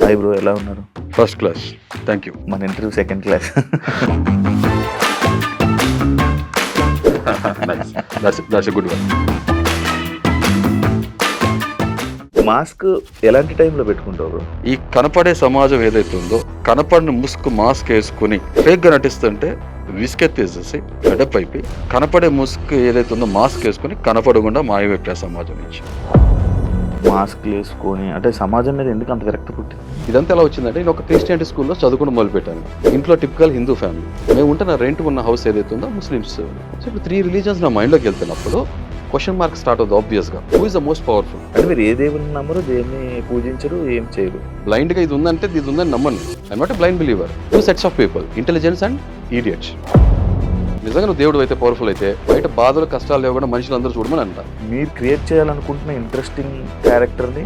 Hi bro, ఎలా ఉన్నారు? First class. Thank you. మన interview second class. Nice. That's a good one. Mask ఎలాంటి టైంలో పెట్టుకుంటావు బ్రో? ఈ కనపడే సమాజం ఏదైతే ఉందో, కనపడిన ముసుగు మాస్క్ వేసుకుని ఫేక్గా నటిస్తుంటే విసుకెత్తేసేసి అడప్ అయిపోయి కనపడే ముసుగు ఏదైతే ఉందో మాస్క్ వేసుకుని కనపడకుండా మాయమైపోయే సమాజం నుంచి. మాస్క్ వేసుకొని అంటే సమాజం మీద ఎందుకు అంత విరక్తి పుట్టింది? ఇదంతా ఎలా వచ్చిందంటే, నేను ఒక క్రిస్టియానిటీ స్కూల్లో చదువుకుని మొదలుపెట్టాను. ఇంట్లో టిపికల్ హిందూ ఫ్యామిలీ. మేము ఉంటున్న రెంట్ ఉన్న హౌస్ ఏదైతే ఉందో ముస్లిమ్స్. సో ఇప్పుడు 3 రిలీజన్స్ నా మైండ్లోకి వెళ్తున్నప్పుడు క్వశ్చన్ మార్క్ స్టార్ట్ అవుతుంది ఆబ్వియస్గా. Who is the most powerful? అంటే మీరు ఏ దేవుని నమ్మరు, దేన్ని పూజించరు, ఏం చేయరు? బ్లైండ్గా ఇది ఉందంటే ఇది ఉందని నమ్మను. I not a blind believer. 2 sets of people, intelligence and idiots. నిజంగా నువ్వు దేవుడు అయితే, పవర్ఫుల్ అయితే, బయట బాధలు కష్టాలు లేకుండా మనుషులు అందరూ చూడమని అంటారు. మీరు క్రియేట్ చేయాలనుకుంటున్న ఇంట్రెస్టింగ్ క్యారెక్టర్ని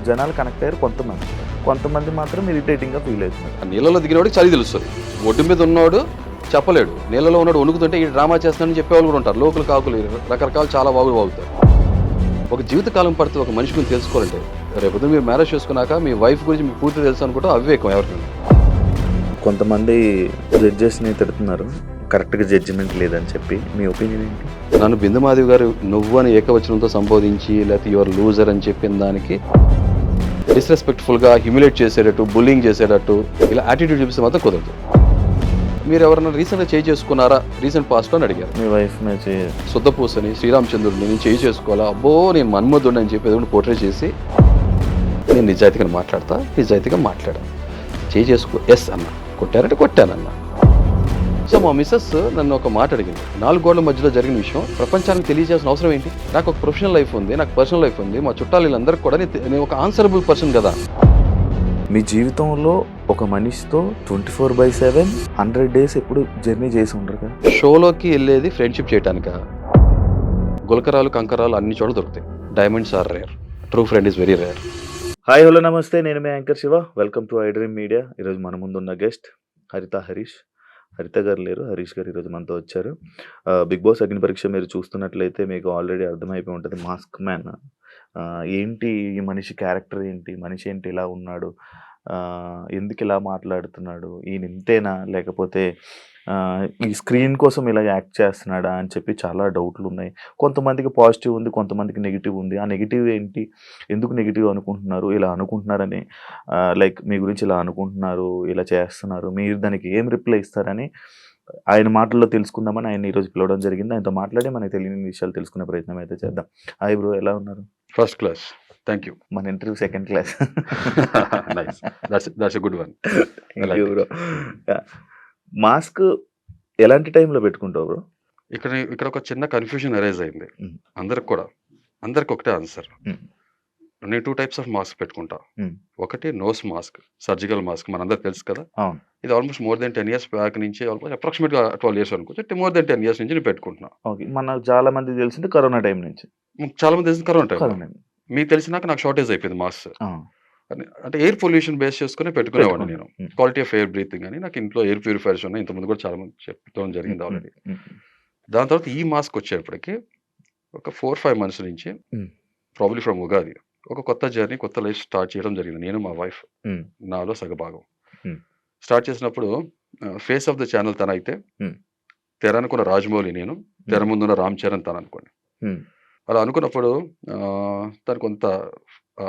జనాలు కనెక్ట్ అయ్యారు కొంతమంది మాత్రం ఇరిటేటింగ్గా ఫీల్ అవుతున్నారు. ఆ నీళ్ళలో దిగినవాడికి చలి తెలుస్తుంది. ఒడ్డు మీద ఉన్నవాడు చెప్పలేడు, నీళ్ళలో ఉన్నాడు వణుకుతుంటే ఈ డ్రామా చేస్తానని చెప్పేవాళ్ళు కూడా ఉంటారు. లోకల్ కాకులు రకరకాలు చాలా వాగుతారు. ఒక జీవితకాలం పడుతుంది ఒక మనిషి గురించి తెలుసుకోవాలంటే. రేపు మీరు మ్యారేజ్ చేసుకున్నాక మీ వైఫ్ గురించి మీకు పూర్తి తెలుసు అనుకుంటే అవివేకం ఎవరికైనా. కొంతమంది జడ్జెస్ని తిడుతున్నారు కరెక్ట్గా జడ్జిమెంట్ లేదని చెప్పి. మీ ఒపీనియన్ ఏంటి? నన్ను బిందుమాధవి గారు నువ్వు అని ఏకవచనంతో సంబోధించి లేకపోతే యువర్ లూజర్ అని చెప్పిన దానికి డిస్రెస్పెక్ట్ఫుల్గా హ్యూమిలేట్ చేసేటట్టు, బుల్లింగ్ చేసేటట్టు ఇలా యాటిట్యూడ్ చూపిస్తే మాత్రం కుదరదు. మీరు ఎవరైనా రీసెంట్గా చేయి చేసుకున్నారా రీసెంట్ పాస్ట్లో అని అడిగారు. మీ వైఫ్ శుద్ధపూసని శ్రీరామచంద్రుడిని నేను చేయి చేసుకోవాలా, అబ్బో నేను మన్మధుడిని అని చెప్పి ఏదో పోర్ట్రే చేసి నేను నిజాయితీగా మాట్లాడా. చేయి చేసుకో ఎస్ అన్న, కొట్టారంటే కొట్టానన్నా. సో మా మిస్సెస్ నన్ను ఒక మాట అడిగింది. 4 గోడల మధ్యలో జరిగిన విషయం ప్రపంచానికి తెలియజేయాల్సిన అవసరం ఏంటి? నాకు ఒక ప్రొఫెషనల్ లైఫ్ ఉంది, నాకు పర్సనల్ లైఫ్ ఉంది, మా చుట్టాలు వీళ్ళందరికీ కూడా నేను ఒక ఆన్సరబుల్ పర్సన్ కదా. మీ జీవితంలో ఒక మనిషితో 24/7 100 డేస్ ఎప్పుడు జర్నీ చేసి ఉండరు కదా? షోలోకి వెళ్ళేది ఫ్రెండ్షిప్ చేయడానిక? గులకరాలు కంకరాలు అన్ని చోట్ల దొరుకుతాయి. Diamonds are rare, true friend is very rare. Hi hello నమస్తే, నేను మీ anchor Shiva. Welcome to I dream media. ఈరోజు మన ముందున్న గెస్ట్ హరిత గారు లేరు, హరీష్ గారు ఈరోజు మనతో వచ్చారు. బిగ్ బాస్ అగ్ని పరీక్ష మీరు చూస్తున్నట్లయితే మీకు ఆల్రెడీ అర్థమైపోయి ఉంటుంది. మాస్క్ మ్యాన్ ఏంటి, ఈ మనిషి క్యారెక్టర్ ఏంటి, మనిషి ఏంటి, ఇలా ఉన్నాడు, ఎందుకు ఇలా మాట్లాడుతున్నాడు, ఈయన ఇంతేనా లేకపోతే ఈ స్క్రీన్ కోసం ఇలా యాక్ట్ చేస్తున్నాడా అని చెప్పి చాలా డౌట్లు ఉన్నాయి. కొంతమందికి పాజిటివ్ ఉంది, కొంతమందికి నెగిటివ్ ఉంది. ఆ నెగిటివ్ ఏంటి, ఎందుకు నెగిటివ్ అనుకుంటున్నారు, ఇలా అనుకుంటున్నారని, లైక్ మీ గురించి ఇలా అనుకుంటున్నారు, ఇలా చేస్తున్నారు, మీరు దానికి ఏం రిప్లై ఇస్తారని ఆయన మాటల్లో తెలుసుకుందామని ఆయన ఈరోజు పిలవడం జరిగింది. ఆయనతో మాట్లాడి మనకి తెలియని విషయాలు తెలుసుకునే ప్రయత్నం అయితే చేద్దాం. హాయ్ బ్రో, ఎలా ఉన్నారు? First class. Thank you. మన interview second class. Nice. That's a good one. Bro, mask ఎలాంటి టైంలో పెట్టుకుంటావు బ్రో? ఇక్కడ ఒక చిన్న కన్ఫ్యూజన్ అరైజ్ అయింది అందరికి ఒకటే ఆన్సర్. నేను 2 టైప్స్ ఆఫ్ మాస్క్ పెట్టుకుంటా. ఒకటి నోస్ మాస్క్, సర్జికల్ మాస్క్, మనందరికి తెలుసు కదా. ఇది almost more than 10 years back నుంచి, ఆల్మోస్ట్ అప్రాక్సిమేట్గా 12 years అనుకోవచ్చు. మోర్ దెన్ 10 years నుంచి నేను పెట్టుకుంటున్నా. ఓకే, మనకు చాలా మంది తెలిసింది కరోనా టైం నుంచి. చాలా మంది తెలిసింది కరోనా టైం. మీకు తెలిసినాక నాకు షార్టేజ్ అయిపోయింది మాస్క్. అంటే ఎయిర్ పొల్యూషన్ బేస్ చేసుకుని పెట్టుకునేవాడిని నేను. క్వాలిటీ ఆఫ్ ఎయిర్ బ్రీతింగ్ అని. నాకు ఇంట్లో ఎయిర్ ప్యూరిఫైర్స్ ఉన్నాయి. ఇంతకుముందు కూడా చాలా మంది చెప్పడం జరిగింది ఆల్రెడీ. దాని తర్వాత ఈ మాస్క్ వచ్చేప్పటికి ఒక 4-5 months నుంచి ప్రాబ్లీ ఫ్రమ్ ఉగాది ఒక కొత్త జర్నీ, కొత్త లైఫ్ స్టార్ట్ చేయడం జరిగింది. నేను మా వైఫ్, నాలో సగభాగం. స్టార్ట్ చేసినప్పుడు ఫేస్ ఆఫ్ ద ఛానల్ తన అయితే, తెర అనుకున్న రాజమౌళి నేను, తెర ముందున్న రామ్ చరణ్ తను అనుకోండి. అలా అనుకున్నప్పుడు తను కొంత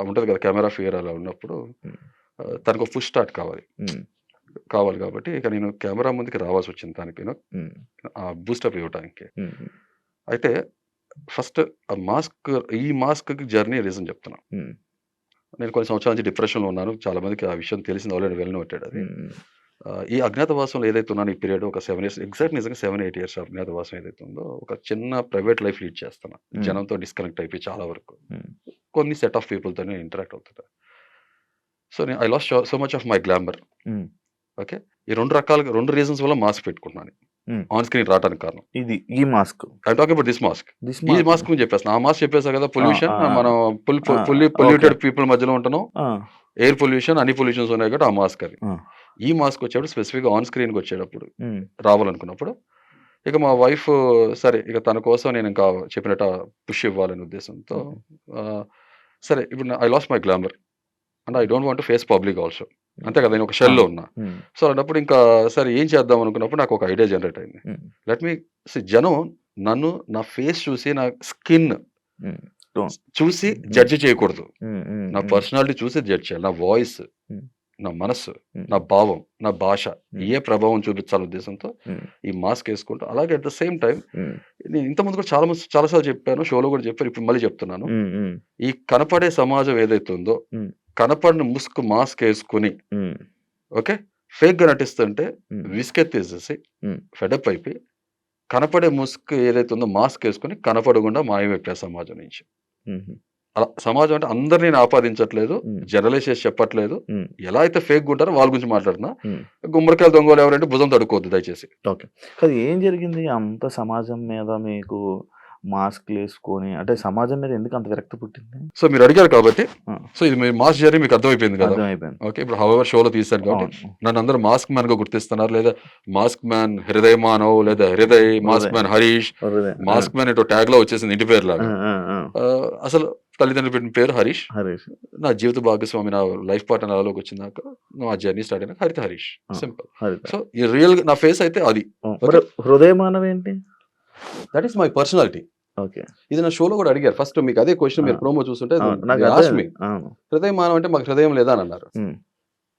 ఉంటుంది కదా కెమెరా ఫియర్. అలా ఉన్నప్పుడు తనకు ఫుల్ స్టార్ట్ కావాలి కాబట్టి ఇక నేను కెమెరా ముందుకి రావాల్సి వచ్చింది తనకి బూస్టప్ ఇవ్వడానికి. అయితే ఫస్ట్ ఈ మాస్క్ జర్నీ రీజన్ చెప్తున్నా. నేను కొన్ని సంవత్సరాల నుంచి డిప్రెషన్లో ఉన్నాను. చాలా మందికి ఆ విషయం తెలిసింది, ఆల్రెడీ వెళ్ళినట్టాడు అది. ఈ అజ్ఞాతవాసంలో ఏదైతే ఉన్నాను ఈ పీరియడ్ ఒక 7 years, ఎగ్జాక్ట్ నిజంగా 7-8 years అజ్ఞాతవాసం ఏదైతే ఉందో, ఒక చిన్న ప్రైవేట్ లైఫ్ లీడ్ చేస్తాను. జనంతో డిస్కనెక్ట్ అయిపోయి చాలా వరకు కొన్ని సెట్ ఆఫ్ పీపుల్తో ఇంటరాక్ట్ అవుతుంటా. So I lost so much of my glamour. Okay, ఈ 2 రీజన్స్ వల్ల మాస్క్ పెట్టుకుంటున్నాను ఆన్ స్క్రీన్ రావడానికి కారణం. ఈ mask I talk about this mask. ఈ మాస్క్ చెప్పేస్తాను. ఆ మాస్క్ చెప్పేసా కదా, పొల్యూషన్, మనం ఫుల్లీ పొల్యూటెడ్ పీపుల్ మధ్యలో ఉంటున్నాం. ఎయిర్ పొల్యూషన్, అన్ని పొల్యూషన్స్ ఉన్నాయి కాబట్టి ఆ మాస్క్ అది. ఈ మాస్క్ వచ్చేటప్పుడు స్పెసిఫిక్గా ఆన్ స్క్రీన్కి వచ్చేటప్పుడు రావాలనుకున్నప్పుడు ఇక మా వైఫ్ సరే ఇక తన కోసం నేను ఇంకా చెప్పినట్టు పుష్ ఇవ్వాలనే ఉద్దేశంతో సరే ఇప్పుడు I lost my glamour. And I don't want to face public also. అంతే కదా! నేను ఒక షెల్‌లో ఉన్నా. హ్మ్. సో, అలాంటప్పుడు ఇంకా సరే ఏం చేద్దాం అనుకున్నప్పుడు నాకు ఒక ఐడియా జనరేట్ అయింది. హ్మ్. లెట్ మీ జనం నన్ను నా ఫేస్ చూసి, నా స్కిన్ హ్మ్. టోన్. చూసి హ్మ్. జడ్జ్ చేయకూడదు. హ్మ్. హ్మ్. నా హ్మ్. పర్సనాలిటీ చూసి జడ్జ్ చేయాలి. నా వాయిస్, హ్మ్. నా మనస్సు, హ్మ్. నా భావం, నా భాష హ్మ్. ఏ ప్రభావం చూపించాలనే ఉద్దేశంతో హ్మ్. ఈ మాస్క్ ఏసుకుంటూ, అలాగే అట్ ద సేమ్ టైమ్ హ్మ్. నేను ఇంతకుముందు కూడా చాలా సార్లు చెప్పాను. షోలో కూడా చెప్పాను. ఇప్పుడు మళ్ళీ చెప్తున్నాను. హ్మ్. హ్మ్. ఈ కనపడే సమాజం ఏదైతే ఉందో, హ్మ్. కనపడని మాస్క్ ఏసుకొని హ్మ్. ఓకే. ఫేక్‌గా నటిస్తుంటే హ్మ్. విసుగెత్తేసేసి, హ్మ్. ఫెడప్ అయిపోయి, కనపడే ముసుగు ఏదైతే ఉందో మాస్క్ ఏసుకొని కనపడకుండా మాయమైపోయా సమాజం నుంచి. హుహు. అలా సమాజం అంటే అందరిని నేను ఆపాదించట్లేదు. హ్మ్. జనరలైజ్ చేసి చెప్పట్లేదు. హ్మ్. ఎలా అయితే ఫేక్‌గా ఉంటారో వాళ్ళ గురించి మాట్లాడుతున్నా. హ్మ్. గుమ్మడికాయల దొంగోళ్ళు ఎవరంటే భుజం తడుక్కోవద్దు దయచేసి. ఓకే. కానీ ఏం జరిగింది? అంత సమాజం మీద మీకు మాస్క్‌లేసుకొని అంటే సమాజం మీద ఎందుకు అంత విరక్తి పుట్టింది? సో, మీరు అడిగారు కాబట్టి, ఆ! సో, ఇది మీ మాస్ జర్నీ మీకు అర్థమైపోయింది కదా! అర్థమైపోయింది. ఓకే. ఇప్పుడు హౌఎవర్ షోలో తీశాను కాబట్టి, అవును. నన్ను అందరూ మాస్క్ మ్యాన్‌గా గుర్తిస్తున్నారు. లేదా మాస్క్ మ్యాన్ హృదయ్ మానవ్, లేదా హృదయ్, మాస్క్ హృదయ్. మ్యాన్ హరీష్, హృదయ్. ఆ! మాస్క్ మ్యాన్ ఏటో ట్యాగ్‌లో వచ్చేసింది ఇంటి ఆ! పేరులాగా. ఆ! ఆ! అసలు తల్లిదండ్రులు పెట్టిన పేరు హరీష్. హరీష్. నా జీవిత భాగస్వామి, నా లైఫ్ పార్ట్‌నర్ నాలోకొచ్చినాక నా జర్నీ స్టార్ట్ అయినాక హరిత హరీష్. ఆ! సింపుల్. హరిత. సో, ఈ రియల్‌గా నా ఫేస్ అయితే అది. ఓకే. మరి హృదయమానవ ఏంటి? That is my personality. Okay. ఇది నా షోలో కూడా అడిగారు. ఫస్ట్ మీకు అదే క్వెషన్ ఆ! మీరు ప్రోమో చూస్తుంటే అవును. నాకు దే ఆస్క్డ్ అర్థమైంది. మీ. అవును. హృదయం మానవ అంటే మాకు హృదయం లేదా అని అన్నారు. హ్మ్.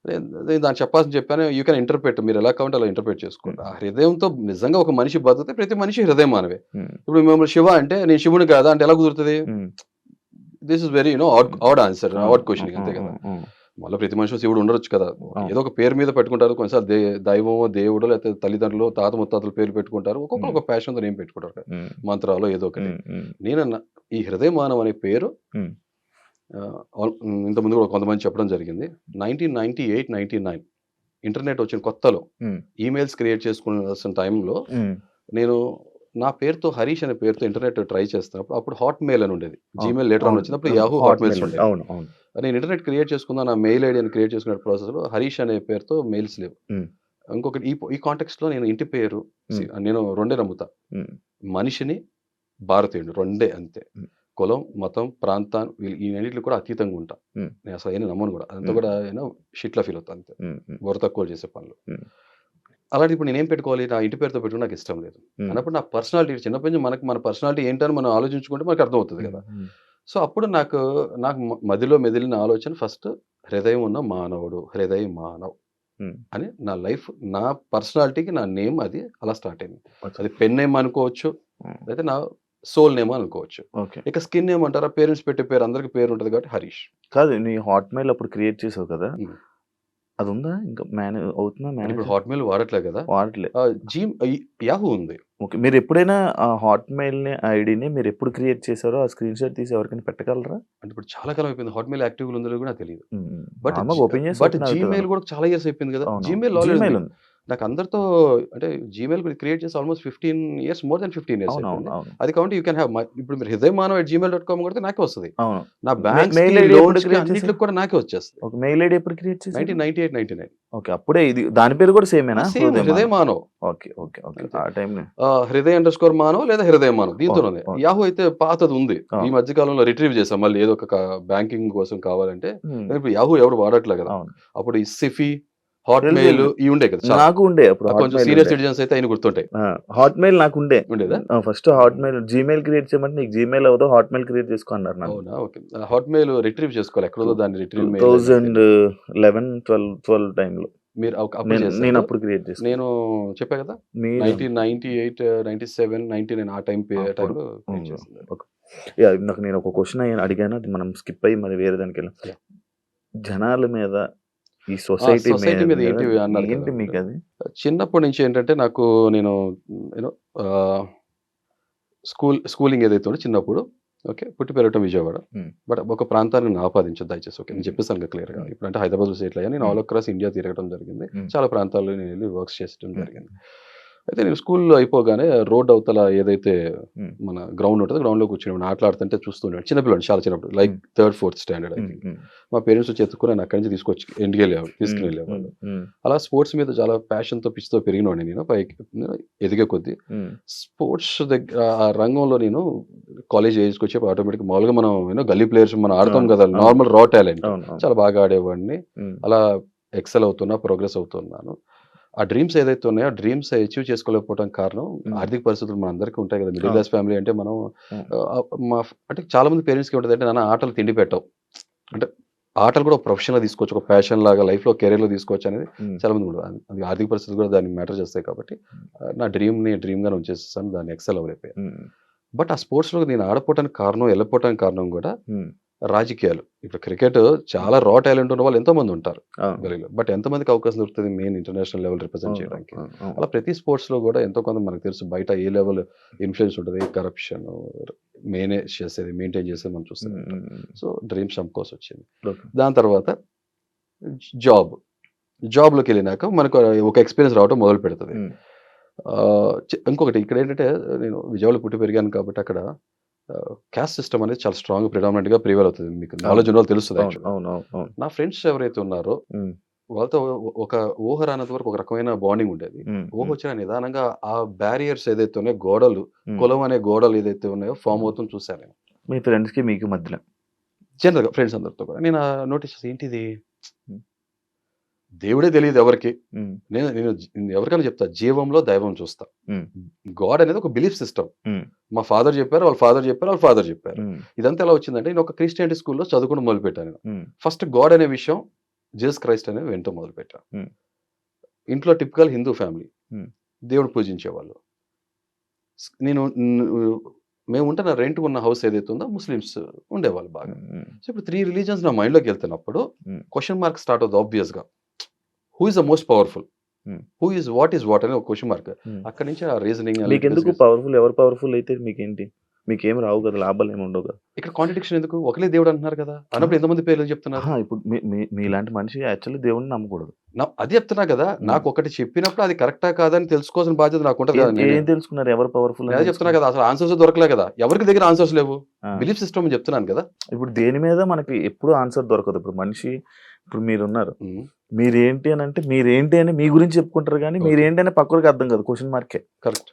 నేను దానికి చెప్పాల్సింది చెప్పాను. You can interpret. మీరు ఎలా కావాలంటే అలా ఇంటర్ప్రెట్ చేసుకోండి. హ్మ్. ఆ హృదయంతో నిజంగా ఒక మనిషి బతికితే ప్రతి మనిషి హృదయం మానవే. హ్మ్. ఇప్పుడు మిమ్మల్ని శివ అంటే నేను శివుడిని కాదా అంటే ఎలా కుదురుతది? Hmm. This is very hmm. Odd answer. అవును. ఆడ్ క్వెషనింగ్ అంతే కదా! హ్మ్. మళ్ళా ప్రతి మనిషిలో శివుడు ఉండొచ్చు కదా! అవును. ఏదో ఒక పేరు మీద పెట్టుకుంటారు. కొన్నిసార్లు దైవమో, దేవుడో లేకపోతే తల్లిదండ్రులు, తాత ముత్తాతల పేర్లు పెట్టుకుంటారు. ఒక్కొక్కరు హ్మ్. ఒక ప్యాషన్‌తో నేమ్ పెట్టుకుంటారు కదా! హ్మ్. మంత్రాలో ఏదో ఒకటి. హ్మ్. హ్మ్. నేను ఈ హృదయ మానవ్ అనే పేరు హ్మ్. ఇంతకుముందు కూడా కొంతమంది చెప్పడం జరిగింది. 1998, 99 ఇంటర్నెట్ వచ్చిన కొత్తలో హ్మ్. ఈమెయిల్స్ క్రియేట్ చేసుకునాల్సిన టైంలో హ్మ్. నేను నా పేరుతో హరీష్ అనే పేరుతో ఇంటర్నెట్ ట్రై చేస్తున్నప్పుడు అప్పుడు హాట్‌మెయిల్ అని ఉండేది. అవును. జీమెయిల్ లేటర్ ఆన్ అవును. వచ్చినప్పుడు అవును. యాహూ, హాట్‌మెయిల్స్ హాట్‌మెయిల్ ఉంది. ఉండేవి. అవును. అవును. నేను ఇంటర్నెట్ క్రియేట్ చేసుకుందాం నా మెయిల్ ఐడీని క్రియేట్ చేసుకునే ప్రాసెస్‌లో హరీష్ అనే పేరుతో మెయిల్స్ లేవు. హ్మ్. ఇంకొకటి ఈ కాంటెక్స్ట్‌లో నేను ఇంటి పేరు హ్మ్. నేను రెండే నమ్ముతా. హ్మ్. మనిషిని, భారతీయుడిని రెండే అంతే. హ్మ్. కులం, మతం, ప్రాంతం ఈ రెండిట్లికి కూడా అతీతంగా ఉంటా. హ్మ్. నేను అసలు అయన్ని నమ్మను కూడా. అదంతా హ్మ్. కూడా షిట్‌లా ఫీల్ అవుతా అంతే. హ్మ్. హ్మ్. బుర్ర తక్కువ చేసే పనులు. హ్మ్. అలాంటిది ఇప్పుడు నేనేం పెట్టుకోవాలి? నా ఇంటి పేరుతో పెట్టుకోవడం నాకు ఇష్టం లేదు. హ్మ్. అన్నప్పుడు నా పర్సనాలిటీ చిన్నప్పటి నుంచి మన పర్సనాలిటీ ఏంటని మనం ఆలోచించుకుంటే మనకు అర్థమవుతది హ్మ్. కదా! హ్మ్. సో, అప్పుడు నాకు మదిలో మెదిలిన ఆలోచన ఫస్ట్ హృదయం ఉన్న మానవుడు. హృదయ్ మానవ్ హ్మ్. అని నా లైఫ్ నా పర్సనాలిటీకి నా నేమ్ అది అలా స్టార్ట్ అయింది. అచ్చా! అది పెన్ నేమ్ అనుకోవచ్చు. హ్మ్. లేతే నా సోల్ నేమ్ అనుకోవచ్చు. ఓకే. ఇక స్కిన్ నేమ్ అంటారా? పేరెంట్స్ పెట్టే పేరు అందరికి పేరు ఉంటది కాబట్టి హరీష్. కాదు నీ హాట్‌మెయిల్ అప్పుడు క్రియేట్ చేసావు కదా! హ్మ్. అదుందా? ఇంకా అవుతుందా అంటే ఇప్పుడు మేనేజ్? హాట్‌మెయిల్ వాడట్లే కదా! వాడట్లే. ఆహ్, జీమ్ యాహూ ఉంది. ఓకే. మీరెప్పుడైనా ఆ హాట్‌మెయిల్‌ని ఐడీని మీరెప్పుడు క్రియేట్ చేసారో ఆ స్క్రీన్‌షాట్ తీసి ఎవరికైనా పెట్టగలరా? అంటే ఇప్పుడు చాలా కాలం అయిపోయింది. హాట్‌మెయిల్ యాక్టివ్‌లో ఉందో లేదో కూడా నాకు తెలీదు. హ్మ్. హ్మ్. బట్ నార్మల్‌గా ఓపెన్ చేసి బట్ ఓపెన్ జీమెయిల్ అవుతదను. కూడా చాలా ఇయర్స్ అయిపోయింది కదా! అవునవును. జీమెయిల్ ఆల్రెడీ ఉంది. జీమెయిల్ ఉంది. నాకు అందరితో అంటే జీమెయిల్ క్రియేట్ చేసి almost 15 years more than 15 years అవునవును. అయిపోయింది. అవును. అది కావాలంటే యూ కెన్ హావ్ ఇప్పుడు మీరు hridaymaanav@gmail.com కొడితే నాకే వస్తది. అవును. నా బ్యాంక్స్‌కి, మెయిల్ ఐడీ ఎప్పుడు లోన్స్‌కి క్రియేట్ చేసారు? అన్నిట్లికి కూడా నాకే వచ్చేస్తది. ఓకే. మెయిల్ ఐడీ ఎప్పుడు క్రియేట్ చేసారు? 1998, 99 ఓకే. అప్పుడే ఇది దాని పేరు కూడా సేమేనా? సేమ్ హృదయమాన. హృదయమానవ్ ఓకే. ఓకే. ఓకే. అంతే. ఆ టైంలో హృదయ్_మానవ్ లేదా హృదయమానవ్ ఓకే. దీంతోనుంది. ఓకే. యాహూ అయితే పాతది ఉంది. ఈ అవును. మధ్య కాలంలో రిట్రీవ్ చేశాం. మళ్ళీ ఏదో ఒక బ్యాంకింగ్ కోసం కావాలంటే. హ్మ్. ఇప్పుడు యాహూ ఎవరు వాడట్లే కదా! అవును. అప్పుడు ఈ సిఫీ, తెలుసు. హాట్‌మెయిల్ తెలుసు. ఇయి ఉండేయి కదా! చాలా. నాకు ఉండే అప్పుడు కొంచెం హాట్‌మెయిల్ సీనియర్ ఉండే. సిటిజన్స్ అయితే అయన్ని గుర్తుంటాయి. ఆ! హాట్‌మెయిల్ నాకుండే. ఉండేదా? ఫస్ట్ హాట్‌మెయిల్ జీమెయిల్ క్రియేట్ చేయమంటే నీకు జీమెయిల్ అవ్వదు. హాట్‌మెయిల్ క్రియేట్ చేసుకో అన్నారు నన్ను. అవునా? ఓకే. హాట్‌మెయిల్ రిట్రీవ్ చేసుకోవాలి. టూ ఎక్కడుందో దాన్ని రిట్రీవ్ మెయిల్ ఐడీ అని తెలియదు. 2011, 12 టైంలో మీరు అప్పుడు చేశారు. నేనప్పుడు క్రియేట్ చేసుకున్నా. నేను చెప్పా కదా! మీరు 1998, 97, 99 ఆ అప్పుడు టైంలో క్రియేట్ హ్మ్. చేసింది. ఓకే. యాహ్! ఇందాక నేనొక క్వెషన్ అడిగాను. అది మనం స్కిప్ అయ్యి మరి వేరే దానికెళ్ళాం. యాహ్! జనాల మీద, ఈ ఆ! సొసైటీ సొసైటీ మీద మీద ఏంటి అన్నారు కదా ఏంటి మీరు. మీకది? చిన్నప్పటి నుంచి ఏంటంటే నాకు నేను యూనో ఆహ్, స్కూలింగ్ ఏదైతే ఉందో చిన్నప్పుడు ఓకే. పుట్టి పెరగటం విజయవాడ. హ్మ్. బట్ ఒక ప్రాంతాన్ని నన్ను ఆపాదించొద్దు దయచేసి. ఓకే. నేను హ్మ్. చెప్పేసాను కదా క్లియర్‌గా. హ్మ్. ఇప్పుడంటే హైదరాబాద్‌లో సెటిల్ అయ్యాను. నేను హ్మ్. ఆల్ అక్రాస్ ఇండియా తిరగడం జరిగింది. హ్మ్. చాలా ప్రాంతాల్లో నేను వెళ్లి వర్క్స్ చేసడం హ్మ్. జరిగింది. అయితే నేను స్కూల్లో అయిపోగానే రోడ్ అవతల ఏదైతే హ్మ్. మన గ్రౌండ్ ఉంటుందో గ్రౌండ్‌లో కూర్చునేవాడిని. ఆటలాడుతుంటే చూస్తుండేవాడిని. చిన్నపిల్లోడిని చాలా చిన్నప్పుడు. లైక్ హ్మ్. థర్డ్, ఫోర్త్ స్టాండర్డ్ ఐ హ్మ్. థింక్. హ్మ్. మా పేరెంట్స్ వచ్చి ఎత్తుకొని నన్ను అక్కడి నుంచి తీసుకొని హ్మ్. హ్మ్. వెళ్ళేవాళ్ళు. హ్మ్. అలా స్పోర్ట్స్ మీద చాలా ప్యాషన్‌తో, పిచ్చితో పెరిగినోడిని నేను. పైకి ఎదిగే కొద్దీ. హ్మ్. స్పోర్ట్స్ ఆ రంగంలో నేను కాలేజ్ ఏజ్‌కి వచ్చి ఆటోమేటిక్‌గా మామూలుగా మనం గల్లీ ప్లేయర్స్ మనం ఆడతాం అవును. కదా! అవును. నార్మల్ రా టాలెంట్. అవును. అవును. చాలా బాగా ఆడేవాడిని. హ్మ్. అలా ఎక్సెల్ అవుతున్నా, ప్రోగ్రెస్ అవుతున్నాను. ఆ డ్రీమ్స్ ఏదైతే ఉన్నాయో, ఆ డ్రీమ్స్ అచీవ్ చేసుకోలేకపోవడానికి కారణం హ్మ్. ఆర్థిక పరిస్థితులు మనందరికీ ఉంటాయి కదా! మిడిల్ అవును. క్లాస్ ఫ్యామిలీ అంటే మనం హ్మ్. అంటే చాలా మంది పేరెంట్స్‌కి ఏముంటదంటే, నాన్న ఆటలు తిండి పెట్టవు. అంటే ఆటలు కూడా ఒక ప్రొఫెషన్‌లా తీసుకోవచ్చు. ఒక ప్యాషన్ లాగా లైఫ్‌లో కెరియర్‌లో తీసుకోవచ్చు అనేది హ్మ్. చాలా మందికి ఉండదు. అది ఆర్థిక పరిస్థితులు కూడా దానికి మ్యాటర్ చేస్తాయి కాబట్టి నా డ్రీమ్‌గానే ఉంచేసేసాను. దాన్ని ఎక్సెల్ అవ్వలేకపోయాను. హ్మ్. బట్ ఆ స్పోర్ట్స్‌లో నేను ఆడకపోవటానికి కారణం, ఎళ్ళకపోవటానికి కారణం కూడా హ్మ్. రాజకీయాలు. ఇప్పుడు క్రికెట్ హ్మ్. చాలా రా టాలెంట్ ఉన్న వాళ్ళు ఎంతోమంది ఉంటారు అవును. గల్లీలో. బట్ ఎంతమందికి అవకాశం దొరుకుతది మెయిన్ ఇంటర్నేషనల్ లెవెల్ రిప్రజెంట్ అవును. చేయడానికి. అవును. అవును. అలా ప్రతి స్పోర్ట్స్‌లో కూడా ఎంతో కొంత మనకు తెలుసు బయట ఏ లెవెల్ ఇన్‌ఫ్లూయెన్స్ ఉంటది. కరప్షన్ మెయింటైన్ చేసేది మనం చూస్తూనే హ్మ్. ఉంటాం. హ్మ్. హ్మ్. సో, డ్రీమ్స్ సమకూర్సొచ్చింది. ఓకే. దాని తర్వాత జాబ్. జాబ్‌లోకెళ్ళినాక మనకు ఒక ఎక్స్‌పీరియన్స్ రావటం మొదలుపెడతది. హ్మ్. ఇంకొకటి ఇక్కడేంటంటే నేను విజయవాడలో పుట్టి పెరిగాను కాబట్టి అక్కడ కాస్ట్ సిస్టమ్ అనేది చాలా స్ట్రాంగ్‌గా ప్రిడామినెంట్‌గా ప్రివైల్ అవుతది. మీకు అవును. నాలెడ్జ్ ఉన్నవాళ్ళకి తెలుస్తది అవును. యాక్చువల్‌గా. అవును. అవును. అవును. నా ఫ్రెండ్స్ ఎవరైతే ఉన్నారో హ్మ్. వాళ్ళతో ఒక ఊహ రానంత వరకు ఒక రకమైన బాండింగ్ ఉండేది. హ్మ్. హ్మ్. ఊహొచ్చిన నిదానంగా ఆ బ్యారియర్స్ ఏదైతే ఉన్నాయో గోడలు, హ్మ్. కులం అనే గోడలు ఏదైతే ఉన్నాయో ఫార్మ్ హ్మ్. అవుతుంది చూసాను నేను. మీ ఫ్రెండ్స్‌కి మీకు మధ్యన. జనరల్‌గా ఫ్రెండ్స్ అందరితో కూడా. నేను నోటీస్ చేసి ఏంటిది? హ్మ్. దేవుడే తెలీదు ఎవరికీ. హ్మ్. నేను నేను ఎవరికైనా చెప్తా. జీవంలో దైవం చూస్తా. హ్మ్. గాడ్ అనేది ఒక బిలీఫ్ సిస్టమ్. హ్మ్. మా ఫాదర్ చెప్పారు. వాళ్ళ ఫాదర్ చెప్పారు. వాళ్ళ ఫాదర్ చెప్పారు. హ్మ్. ఇదంతా ఎలా వచ్చిందంటే నేను ఒక క్రిస్టియానిటీ స్కూల్‌లో చదువుకోవడం మొదలుపెట్టాను నేను. హ్మ్. ఫస్ట్ గాడ్ అనే విషయం జీసస్ క్రైస్ట్ అనేది వినటం మొదలుపెట్టా. హ్మ్. ఇంట్లో టిపికల్ హిందూ ఫ్యామిలీ. హ్మ్. దేవుడు పూజించేవాళ్ళు. నేను మేము ఉంటున్న రెంట్‌కున్న హౌస్ ఏదైతే ఉందో ముస్లిమ్స్ ఉండేవాళ్ళు బాగా. హ్మ్. సో, ఇప్పుడు 3 రిలిజియన్స్ నా మైండ్‌లోకెళ్తున్నప్పుడు హ్మ్. క్వెషన్ మార్క్ స్టార్ట్ అవుద్ది ఆబ్వియస్‌గా. Who is the most powerful? Hmm. What is what? అని ఒక క్వెషన్ మార్క్. హ్మ్. అక్కడి నుంచి ఆ రీజనింగ్ మీకెందుకు అనలిటికల్స్‌గా పవర్‌ఫుల్? ఎవరు పవర్‌ఫుల్ అయితే మీకేంటి? మీకేమి రావు కదా! లాభాలేమి ఉండవు కదా! ఇక్కడ కాంట్రడిక్షన్ ఎందుకు? ఒకలే దేవుడు అంటున్నారు కదా! ఆ! అన్నప్పుడు ఎంతమంది పేర్లు చెప్తున్నారు? అహా! ఇప్పుడు మీ మీ మీలాంటి మనిషి యాక్చువల్లీ దేవుడిని నమ్మకూడదు. అదే చెప్తున్నా కదా! హ్మ్. నాకొకటి చెప్పినప్పుడు అది కరెక్టా కాదా అని తెలుసుకోవాల్సిన బాధ్యత నాకుంటది ఏం కదా! నేనే ఏం తెలుసుకున్నారు? ఎవరు పవర్‌ఫుల్ అని నేనదే చెప్తున్నా తెలుసుకున్నారు? కదా! అసలు ఆన్సర్సే దొరకలే కదా! ఎవరికి దగ్గర ఆన్సర్స్ లేవు. ఆ! బిలీఫ్ సిస్టమ్ అని చెప్తున్నాను కదా! ఇప్పుడు దేని మీద మనకి ఎప్పుడు ఆన్సర్ దొరకదు. ఇప్పుడు మనిషి ఇప్పుడు మీరున్నారు. హ్మ్. మీరేంటి అనంటే మీరేంటి అని మీ గురించి చెప్పుకుంటారు గానీ, ఓకే. మీరేంటి అని పక్కోడికి అర్థం కాదు. క్వెషన్ మార్కే. కరెక్ట్.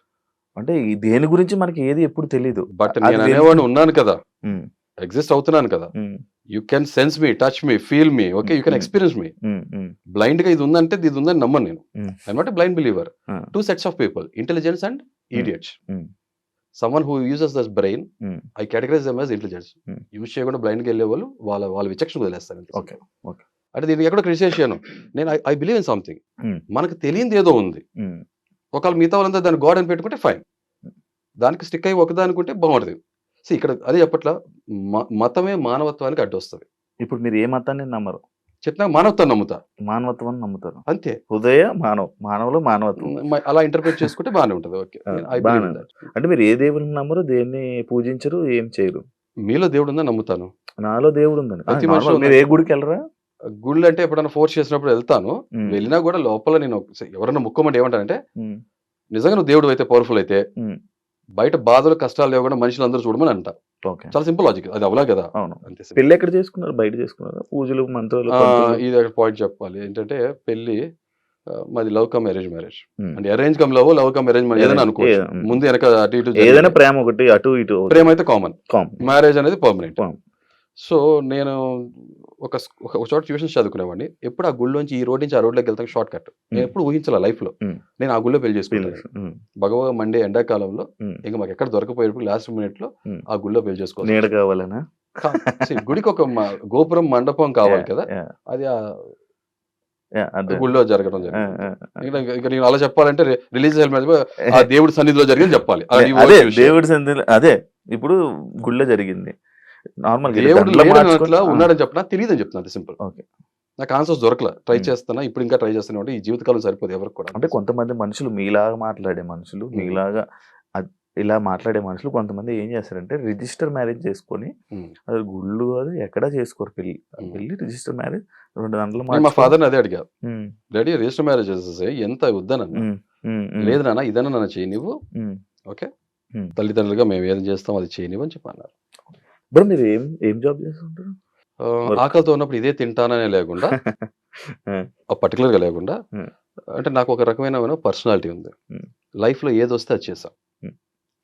అంటే ఈ దేని గురించి మనకి ఏది ఎప్పుడు తెలీదు. బట్ అది నేననేవాడిని తెలుసుకుని ఉన్నాను కదా! హ్మ్. ఎగ్జిస్ట్ అవుతున్నాను కదా! హ్మ్. You can sense me, touch me, feel me. Okay. హ్మ్. యూ కెన్ హ్మ్. ఎక్స్‌పీరియన్స్ మీ. హ్మ్. హ్మ్. బ్లైండ్‌గా ఇది ఉందంటే ఇది ఉందని నమ్మను నేను. Hmm. I am not a blind believer. ఆ! 2 sets of people intelligence and hmm. Idiots. Hmm. Someone who uses this brain hmm. I categorize them as intelligence. Hmm. Use చేయకుండా బ్లైండ్‌గా ఎళ్ళేవాళ్ళు వాళ్ళ విచక్షణకు వదిలేస్తాను అంతే ఓకే. సింపుల్. ఓకే. అంటే దీన్ని ఎక్కడో criticise చేయను. నేను ఐ బిలీవ్ ఇన్ సంథింగ్. హ్మ్. మనకు తెలియనిదేదో ఉంది. హ్మ్. ఒకవేళ మిగతా వాళ్ళంతా దాన్ని గాడ్ అని పెట్టుకుంటే ఫైన్. దానికి స్టిక్ అయ్యి ఒకదానికుంటే బావుంటది. ఇక్కడ అదే చెప్పట్లా మతమే మానవత్వానికి అడ్డొస్తది. ఇప్పుడు మీరు ఏ మతాన్ని నమ్మరు. చెప్పినా మానవత్వాన్ని నమ్ముతా. మానవత్వాన్ని నమ్ముతారు. అంతే. హృదయ మానవ్. మానవులో మానవత్వం. అలా ఇంటర్ప్రిట్ చేసుకుంటే బానే ఉంటది. ఓకే. ఆ! ఐ బిలీవ్ బానే ఇన్ ఉంది. థట్. అంటే మీరు ఏ దేవుడిని నమ్మరు, దేన్ని పూజించరు, ఏం చేయరు. మీలో దేవుడుందని నమ్ముతాను. నాలో దేవుడుందని. ఆ! ప్రతి మనిషిలో నార్మల్ మీరు ఏ ఉన్నాడు. గుడికెళ్ళరా? గుళ్ళంటే ఎప్పుడైనా ఫోర్స్ చేసినప్పుడు ఎళ్తాను. హ్మ్. వెళ్ళినా గూడా లోపల నేను ఎవరన్నా మొక్కోమంటే ఏమంటానంటే, హ్మ్. నిజంగా నువ్వు దేవుడివైతే పవర్‌ఫుల్ అయితే, హ్మ్. బయట బాధలు, కష్టాలు లేకుండా మనుషులందరూ చూడమని అంటా. ఓకే. చాలా సింపుల్ లాజిక్. అది అవ్వలా కదా! అవును. అంతే సింపుల్. పెళ్లెక్కడ చేసుకున్నారు? బయట చేసుకున్నారా? పూజలు, మంత్రాలు, పంతులు. ఇది ఒక పాయింట్ చెప్పాలి. ఏంటంటే పెళ్లి మాది లవ్ కమ్ అరేంజ్ మ్యారేజ్. హ్మ్. అంటే arrange come love, love come arrange ఏదైనా అరేంజ్ అనుకోవచ్చు. హ్మ్. ముందు వెనక అటు ఇటు ఏదైనా జరిగినాయి. ప్రేమ ఒకటి అటు ఇటు అవుతది. ప్రేమైతే కామన్. కామన్. మ్యారేజ్ అనేది పర్మనెంట్. కామన్. సో, నేను ఒక చోట ట్యూషన్స్ చదువుకునేవాడిని. ఎప్పుడు ఆ గుడిలోంచి ఈ రోడ్ నుంచి ఆ రోడ్‌లోకెళ్తానికి షార్ట్ కట్. హ్మ్. నేనెప్పుడు ఊహించలా లైఫ్‌లో. హ్మ్. నేను ఆ గుడిలో పెళ్లి చేసుకుంటానని. తెలుసు. హ్మ్. మండే ఎండాకాలంలో హ్మ్. ఇంక మాకెక్కడ దొరకకపోయేటప్పుడు లాస్ట్ మినిట్‌లో హ్మ్. ఆ గుడిలో పెళ్లి నీడ చేసుకోవాల్సొచ్చింది. కావాలనా? గుడికొక గోపురం, మండపం కావాలి యాహ్! కదా! యాహ్! అది యాహ్! అదే. గుడిలో జరగడం ఆ! జరిగిందంతే. ఆ! ఆ! ఇక నేను అలా చెప్పాలంటే రిలీజియస్ ఎలిమెంట్స్ ఆ దేవుడి సన్నిధిలో జరిగింది చెప్పాలి. అలాంటి అదే ఊహించే విషయాలు. దేవుడి సన్నిధిలో అదే. ఇప్పుడు గుడిలో జరిగింది. నార్మల్‌గా ఇలా దేవుడు దండలు మార్చుకొని లేడనట్లా ఉన్నాడని చెప్పనా? తెలీదని చెప్తున్నా అంతే సింపుల్. ఓకే. నాకు ఆన్సర్స్ దొరకల. ట్రై హ్మ్. చేస్తున్నా. ఇప్పుడు ఇంకా ట్రై చేస్తూనే ఉంటే ఈ జీవితకాలం సరిపోదు ఎవరికి కూడా అంటే అంతే సింపుల్. కొంతమంది మనుషులు మీలాగా మాట్లాడే మనుషులు, హ్మ్. మీలాగా అద్ ఇలా మాట్లాడే మనుషులు కొంతమంది ఏం చేస్తారంటే రిజిస్టర్ మ్యారేజ్ చేసుకొని హ్మ్. అది గుళ్ళు అది ఎక్కడా చేసుకోరు పెళ్లి. హ్మ్. పెళ్లి రిజిస్టర్ మ్యారేజ్ 2 దండలు నేను మా మార్చుకొని ఫాదర్‌ని అదే అడిగా. హ్మ్. డాడీ రిజిస్టర్ మ్యారేజెస్ ఎంత వద్దనన్నా. హ్మ్. లేదు నాన్న ఇదన్నా నన్ను చేయనివ్వు, ఓకే, హ్మ్. తల్లిదండ్రులుగా మేము ఏది చేస్తాం అది చేయనివ్వు అని చెప్పి అన్నారు. బ్రో మీరు ఏం ఏం జాబ్ చేస్తుంటారు? వర్క్. ఆకలితో ఉన్నప్పుడు ఇదే తింటాననే లేకుండా, ఆ! పర్టికులర్గా లేకుండా, హ్మ్. అంటే నాకు ఒక రకమైన పర్సనాలిటీ ఉంది. హ్మ్. లైఫ్లో ఏది వస్తే అది చేసాం. హ్మ్.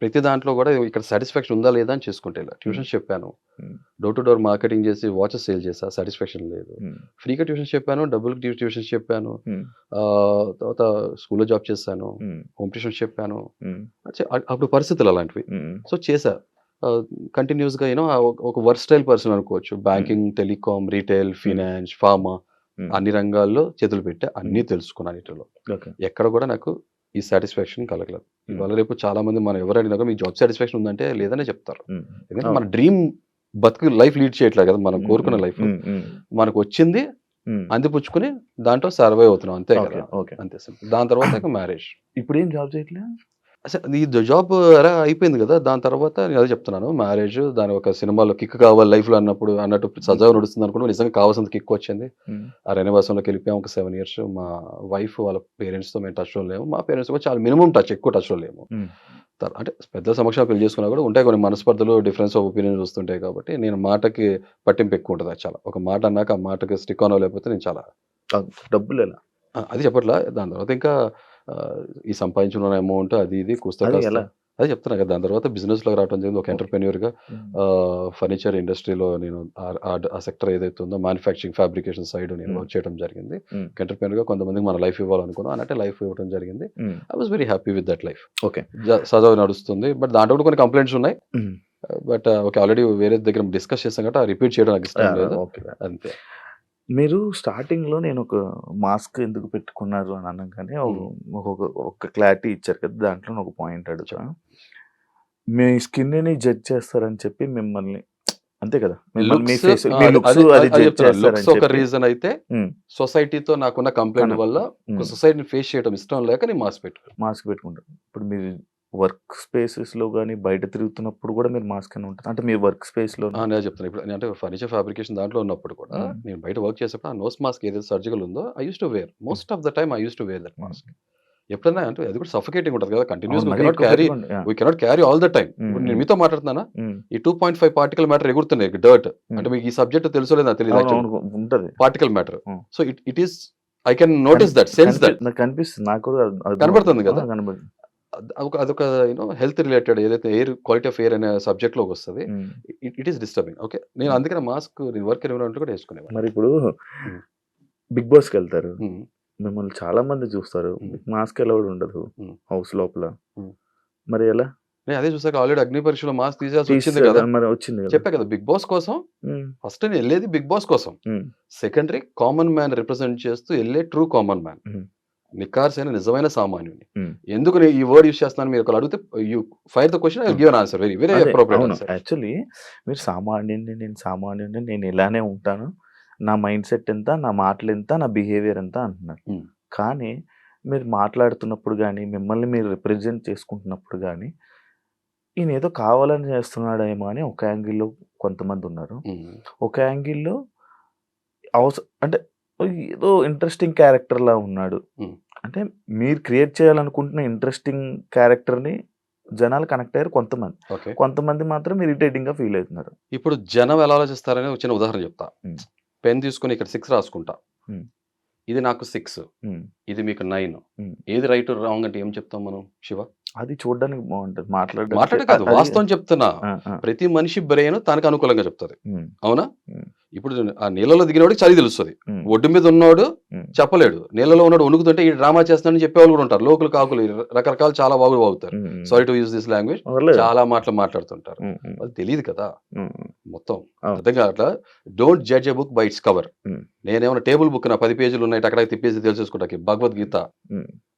ప్రతి దాంట్లో కూడా ఇక్కడ సాటిస్ఫాక్షన్ ఉందా లేదా అని చేసుకుంటే హ్మ్. ట్యూషన్స్ చెప్పాను, హ్మ్. డోర్ టు డోర్ మార్కెటింగ్ చేసి వాచెస్ సేల్ చేసా, సాటిస్ఫాక్షన్ లేదు. హ్మ్. ఫ్రీగా ట్యూషన్స్ చెప్పాను, డబ్బులకి ట్యూషన్స్ చెప్పాను, హ్మ్. తర్వాత స్కూల్లో జాబ్ చేశాను, హ్మ్. హోమ్ ట్యూషన్స్ చెప్పాను. హ్మ్. అప్పుడు పరిస్థితులు అలాంటివి. హ్మ్. సో చేశా. కంటిన్యూస్‌గా ఒక వర్స్‌టైల్ పర్సన్ అనుకోవచ్చు. హ్మ్. బ్యాంకింగ్, టెలికామ్, రిటైల్, హ్మ్. ఫినాన్స్, ఫార్మా హ్మ్. అన్ని రంగాల్లో చేతులు పెట్టా. అన్నీ హ్మ్. తెలుసుకున్నాను ఈటిల్లో. ఓకే. ఎక్కడ కూడా నాకు ఈ సాటిస్ఫాక్షన్ కలగలేదు. హ్మ్. ఇవాళ రేపు చాలామంది మనం ఎవరు అడిగినా కూడా మీకు జాబ్ సాటిస్ఫాక్షన్ ఉందంటే లేదనే చెప్తారు. హ్మ్. ఎందుకంటే మన అవును. డ్రీమ్ బతుకు లైఫ్ లీడ్ చేయట్లేదు కదా! మనం హ్మ్. కోరుకున్న హ్మ్. లైఫ్. హ్మ్. హ్మ్. మనకొచ్చింది హ్మ్. అందిపుచ్చుకొని దాంట్లో సర్వైవ్ అవుతున్నాం అంతే ఓకే. కదా! ఓకే. అంతే సింపుల్. దాని తర్వాత ఇక మ్యారేజ్. ఇప్పుడేం జాబ్ చేయట్లే? అసలు ఈ జాబ్ అలా అయిపోయింది గదా! దాని తర్వాత నేను అదే చెప్తున్నాను. మ్యారేజ్ దాని ఒక సినిమాలో కిక్ కావాలి లైఫ్‌లో అన్నట్టు హ్మ్. సజావుగా నడుస్తుందనుకున్నాం. నిజంగా కావాల్సినంత కిక్ వచ్చింది. హ్మ్. ఆ రణవాసంలోకి వెళ్ళిపోయాం. ఒక 7 ఇయర్స్. మా వైఫ్ వాళ్ళ పేరెంట్స్‌తో మేము టచ్‌లో లేము. మా పేరెంట్స్ కూడా చాలా మినిమమ్ టచ్, ఎక్కువ టచ్‌లో లేము. హ్మ్. అంటే పెద్దల సమక్షంలో పెళ్లి చేసుకున్నా కూడా ఉంటాయి కొన్ని మనస్పర్ధలు, డిఫరెన్స్ ఆఫ్ ఒపీనియన్స్ వస్తుంటాయి కాబట్టి నేను మాటకి పట్టింపు ఎక్కువ ఉంటది చాలా. ఒక మాట అన్నాక ఆ మాటకి స్టిక్ ఆన్ అవ్వలేకపోతే నేను చాలా డబ్బులెలా? అది చెప్పట్లా. దాని తర్వాత ఇంకా ఈ సంపాదించుకున్న అమౌంట్ అది ఇది కూస్తా అది కాస్తా ఎలా? అదే చెప్తున్నా కదా! దాని తర్వాత బిజినెస్‌లోకి రావడం జరిగింది. ఒక ఓకే. ఎంటర్‌ప్రెన్యూర్‌గా హ్మ్. ఫర్నిచర్ ఇండస్ట్రీలో నేను ఆ సెక్టర్ ఏదైతే ఉందో మ్యానుఫ్యాక్చరింగ్, ఫ్యాబ్రికేషన్ సైడ్ నేను హ్మ్. వర్క్ చేయడం జరిగింది. హ్మ్. ఒక ఎంటర్‌ప్రెన్యూర్‌గా కొంతమందికి మన లైఫ్ ఇవ్వాలనుకున్నాం. అన్నట్టే లైఫ్ ఇవ్వడం జరిగింది. హ్మ్. I was very happy with that life. Okay. సజావుగా నడుస్తుంది. బట్ దాంట్లో కూడా కొన్ని కంప్లెయింట్స్ ఉన్నాయి. హ్మ్. But okay. ఆల్రెడీ వేరే దగ్గర డిస్కస్ చేసాం కాబట్టి రిపీట్ చేయడం నాకు ఇష్టం యాహ్! లేదు. ఓకే. అంతే. మీరు స్టార్టింగ్‌లో నేనొక మాస్క్ ఎందుకు పెట్టుకున్నారు అని అనంగానే హ్మ్. ఒక క్లారిటీ ఇచ్చారు కదా! దాంట్లో ఒక పాయింట్ అడుగుతా. చెప్పు. మీ స్కిన్‌ని జడ్జ్ చేస్తారని చెప్పి మిమ్మల్ని అంతే కదా! మిమ్మల్ని మీ లుక్స్ ఫేస్ ఆ! మీ అదే లుక్స్ అదే అది అదే జడ్జ్ చెప్తున్నా. లుక్స్ చేస్తారని ఒక చెప్పి రీజన్ అయితే, హ్మ్. సొసైటీతో నాకున్న కంప్లెయింట్ వల్ల హ్మ్. సొసైటీని ఫేస్ చేయడం ఇష్టం లేక నేను మాస్క్ పెట్టుకున్నా. మాస్క్ పెట్టుకుంటారు. ఇప్పుడు మీరు వర్క్ స్పేసెస్‌లో గాని, బయట తిరుగుతున్నప్పుడు గూడా మీరు మాస్కేనే ఉంటదా? అంటే మీ వర్క్ స్పేస్‌లోనే నేనే చెప్తున్నా. ఇప్పుడు నేను అంటే ఫర్నిచర్ ఫ్యాబ్రికేషన్ దాంట్లో ఉన్నప్పుడు కూడా హ్మ్. నేను బయట వర్క్ చేసేప్పుడు ఆ నోస్ మాస్క్ ఏదైతే సర్జికల్ ఉందో I used to wear. Hmm. Most of the time I used to wear that hmm. Mask. ఎప్పుడైనా అంటే అది కూడా సఫోకేటింగ్ ఉంటది కదా! అవును. కంటిన్యూయస్‌గా మరీ ఎక్కువ పెట్టుకోండి. Yeah! We cannot carry all the time. Hmm. ఇప్పుడు నేను హ్మ్. మీతో మాట్లాడుతున్నానా? హ్మ్. ఈ 2.5 పార్టికల్ మ్యాటర్ ఎగురుతున్నాయి డర్ట్. హ్మ్. అంటే మీకు ఈ సబ్జెక్ట్ తెలుసో లేదో నాకు తెలీదు యాక్చువల్లీ. అవునవును. ఉంటది. Particle matter. Hmm. So it is I can notice that, sense that. నాకు కనిపిస్తుంది. నాకు కూడా అర్థమవుతుంది. కనబడుతుంది ఆ! కదా! కనబడుతుంది. అదొక హెల్త్ రిలేటెడ్ ఏదైతే ఎయిర్ క్వాలిటీ ఆఫ్ ఎయిర్ అనే సబ్జెక్ట్‌లోకొస్తది. హ్మ్. It is disturbing. ఓకే. నేను హ్మ్. అందుకనే మాస్క్ నేను వర్క్ ఎన్విరాన్మెంట్‌లో కూడా యేసుకునేవాడిని. మరిప్పుడు హ్మ్. 'బిగ్ బాస్'కెళ్తారు. హ్మ్. మిమ్మల్ని చాలా మంది చూస్తారు. హ్మ్. మీకు మాస్క్ అలౌడ్ ఉండదు హ్మ్. హౌస్ లోపల. హ్మ్. మరి ఎలా? నేను అదే చూసాక ఆల్రెడీ అగ్ని పరీక్షలో మాస్క్ తీసేయాల్సొచ్చింది తీసేసారు. కదా! మరి వచ్చింది కదా! చెప్పా కదా! బిగ్ బాస్ కోసం హ్మ్. ఫస్ట్ నేనెళ్ళేది బిగ్ బాస్ కోసం. హ్మ్. సెకండరీ కామన్ మ్యాన్ రిప్రజెంట్ చేస్తూ ఎళ్ళే ట్రూ కామన్ మ్యాన్. హ్మ్. నిఖార్సైన నిజమైన సామాన్యుడిని. హ్మ్. ఎందుకు నేను ఈ వర్డ్ యూజ్ చేస్తున్నానని మీరు ఒకవేళ అడిగితే you fire the question I will hmm. Give an answer. Very very అదే. అప్రోప్రియేట్ అవును. ఆన్సర్. యాక్చువల్లీ మీరు సామాన్యుడిని, నేను సామాన్యుడిని, నేను ఇలానే ఉంటాను. నా మైండ్ సెట్ ఇంత, నా మాటలింత, నా బిహేవియర్ ఇంత అంటున్నారు. హ్మ్. కానీ మీరు మాట్లాడుతున్నప్పుడు గాని, మిమ్మల్ని మీరు రిప్రజెంట్ చేసుకుంటున్నప్పుడు గాని, ఈయనేదో కావాలని చేస్తున్నాడేమో అని ఒక యాంగిల్‌లో కొంతమందున్నారు. హ్మ్. ఒక యాంగిల్‌లో అంటే ఏదో ఇంట్రెస్టింగ్ క్యారెక్టర్‌లా ఉన్నాడు. హ్మ్. అంటే మీరు క్రియేట్ చేయాలనుకుంటున్న ఇంట్రెస్టింగ్ క్యారెక్టర్‌ని జనాలు కనెక్ట్ అయ్యారు కొంతమంది. ఓకే. కొంతమంది మాత్రం ఇరిటేటింగ్‌గా ఫీల్ అయితున్నారు. ఇప్పుడు జనం ఎలా ఆలోచిస్తారని ఒక చిన్న ఉదాహరణ చెప్తా. హ్మ్. పెన్ తీసుకొని ఇక్కడ 6 రాసుకుంటా. హ్మ్. ఇది నాకు 6. హ్మ్. ఇది మీకు 9. హ్మ్. ఏది రైట్, రాంగ్ అంటే ఏం చెప్తాం మనం శివ? అది చూడడానికి బావుంటది. మాట్లాడడానికి మాట్లాడే కాదు అది వాస్తవం చెప్తున్నా. ఆ! ఆ! ప్రతి మనిషి బ్రెయిన్ తనకు అనుకూలంగా చెప్తది. హ్మ్. అవునా? హ్మ్. ఇప్పుడు ఆ నీళ్ళలో దిగినోడికి చలి తెలుస్తది. హ్మ్. ఒడ్డు మీద ఉన్నోడు హ్మ్. చెప్పలేడు. నీళ్ళలో ఉన్నోడు వణుకుతుంటే ఈడు డ్రామా చేస్తున్నాడని చెప్పేవాళ్ళు కూడా ఉంటారు. లోకులు, కాకులు రకరకాల చాలా వాగులు వాగుతారు. హ్మ్. హ్మ్. Sorry to use this language. పర్లేదు. చాలా మాటలు మాట్లాడుతుంటారు. హ్మ్. హ్మ్. వాళ్ళకి తెలీదు కదా! హ్మ్. హ్మ్. మొత్తం. అవును. అర్థం కావట్లా. Don't judge a book by its cover. హ్మ్. నేనేమన్నా టేబుల్ బుక్ నా 10 పేజీలు ఉన్నాయి టకటక తిప్పేసి తెలిసేసుకుంటాకి. భగవద్గీత, హ్మ్.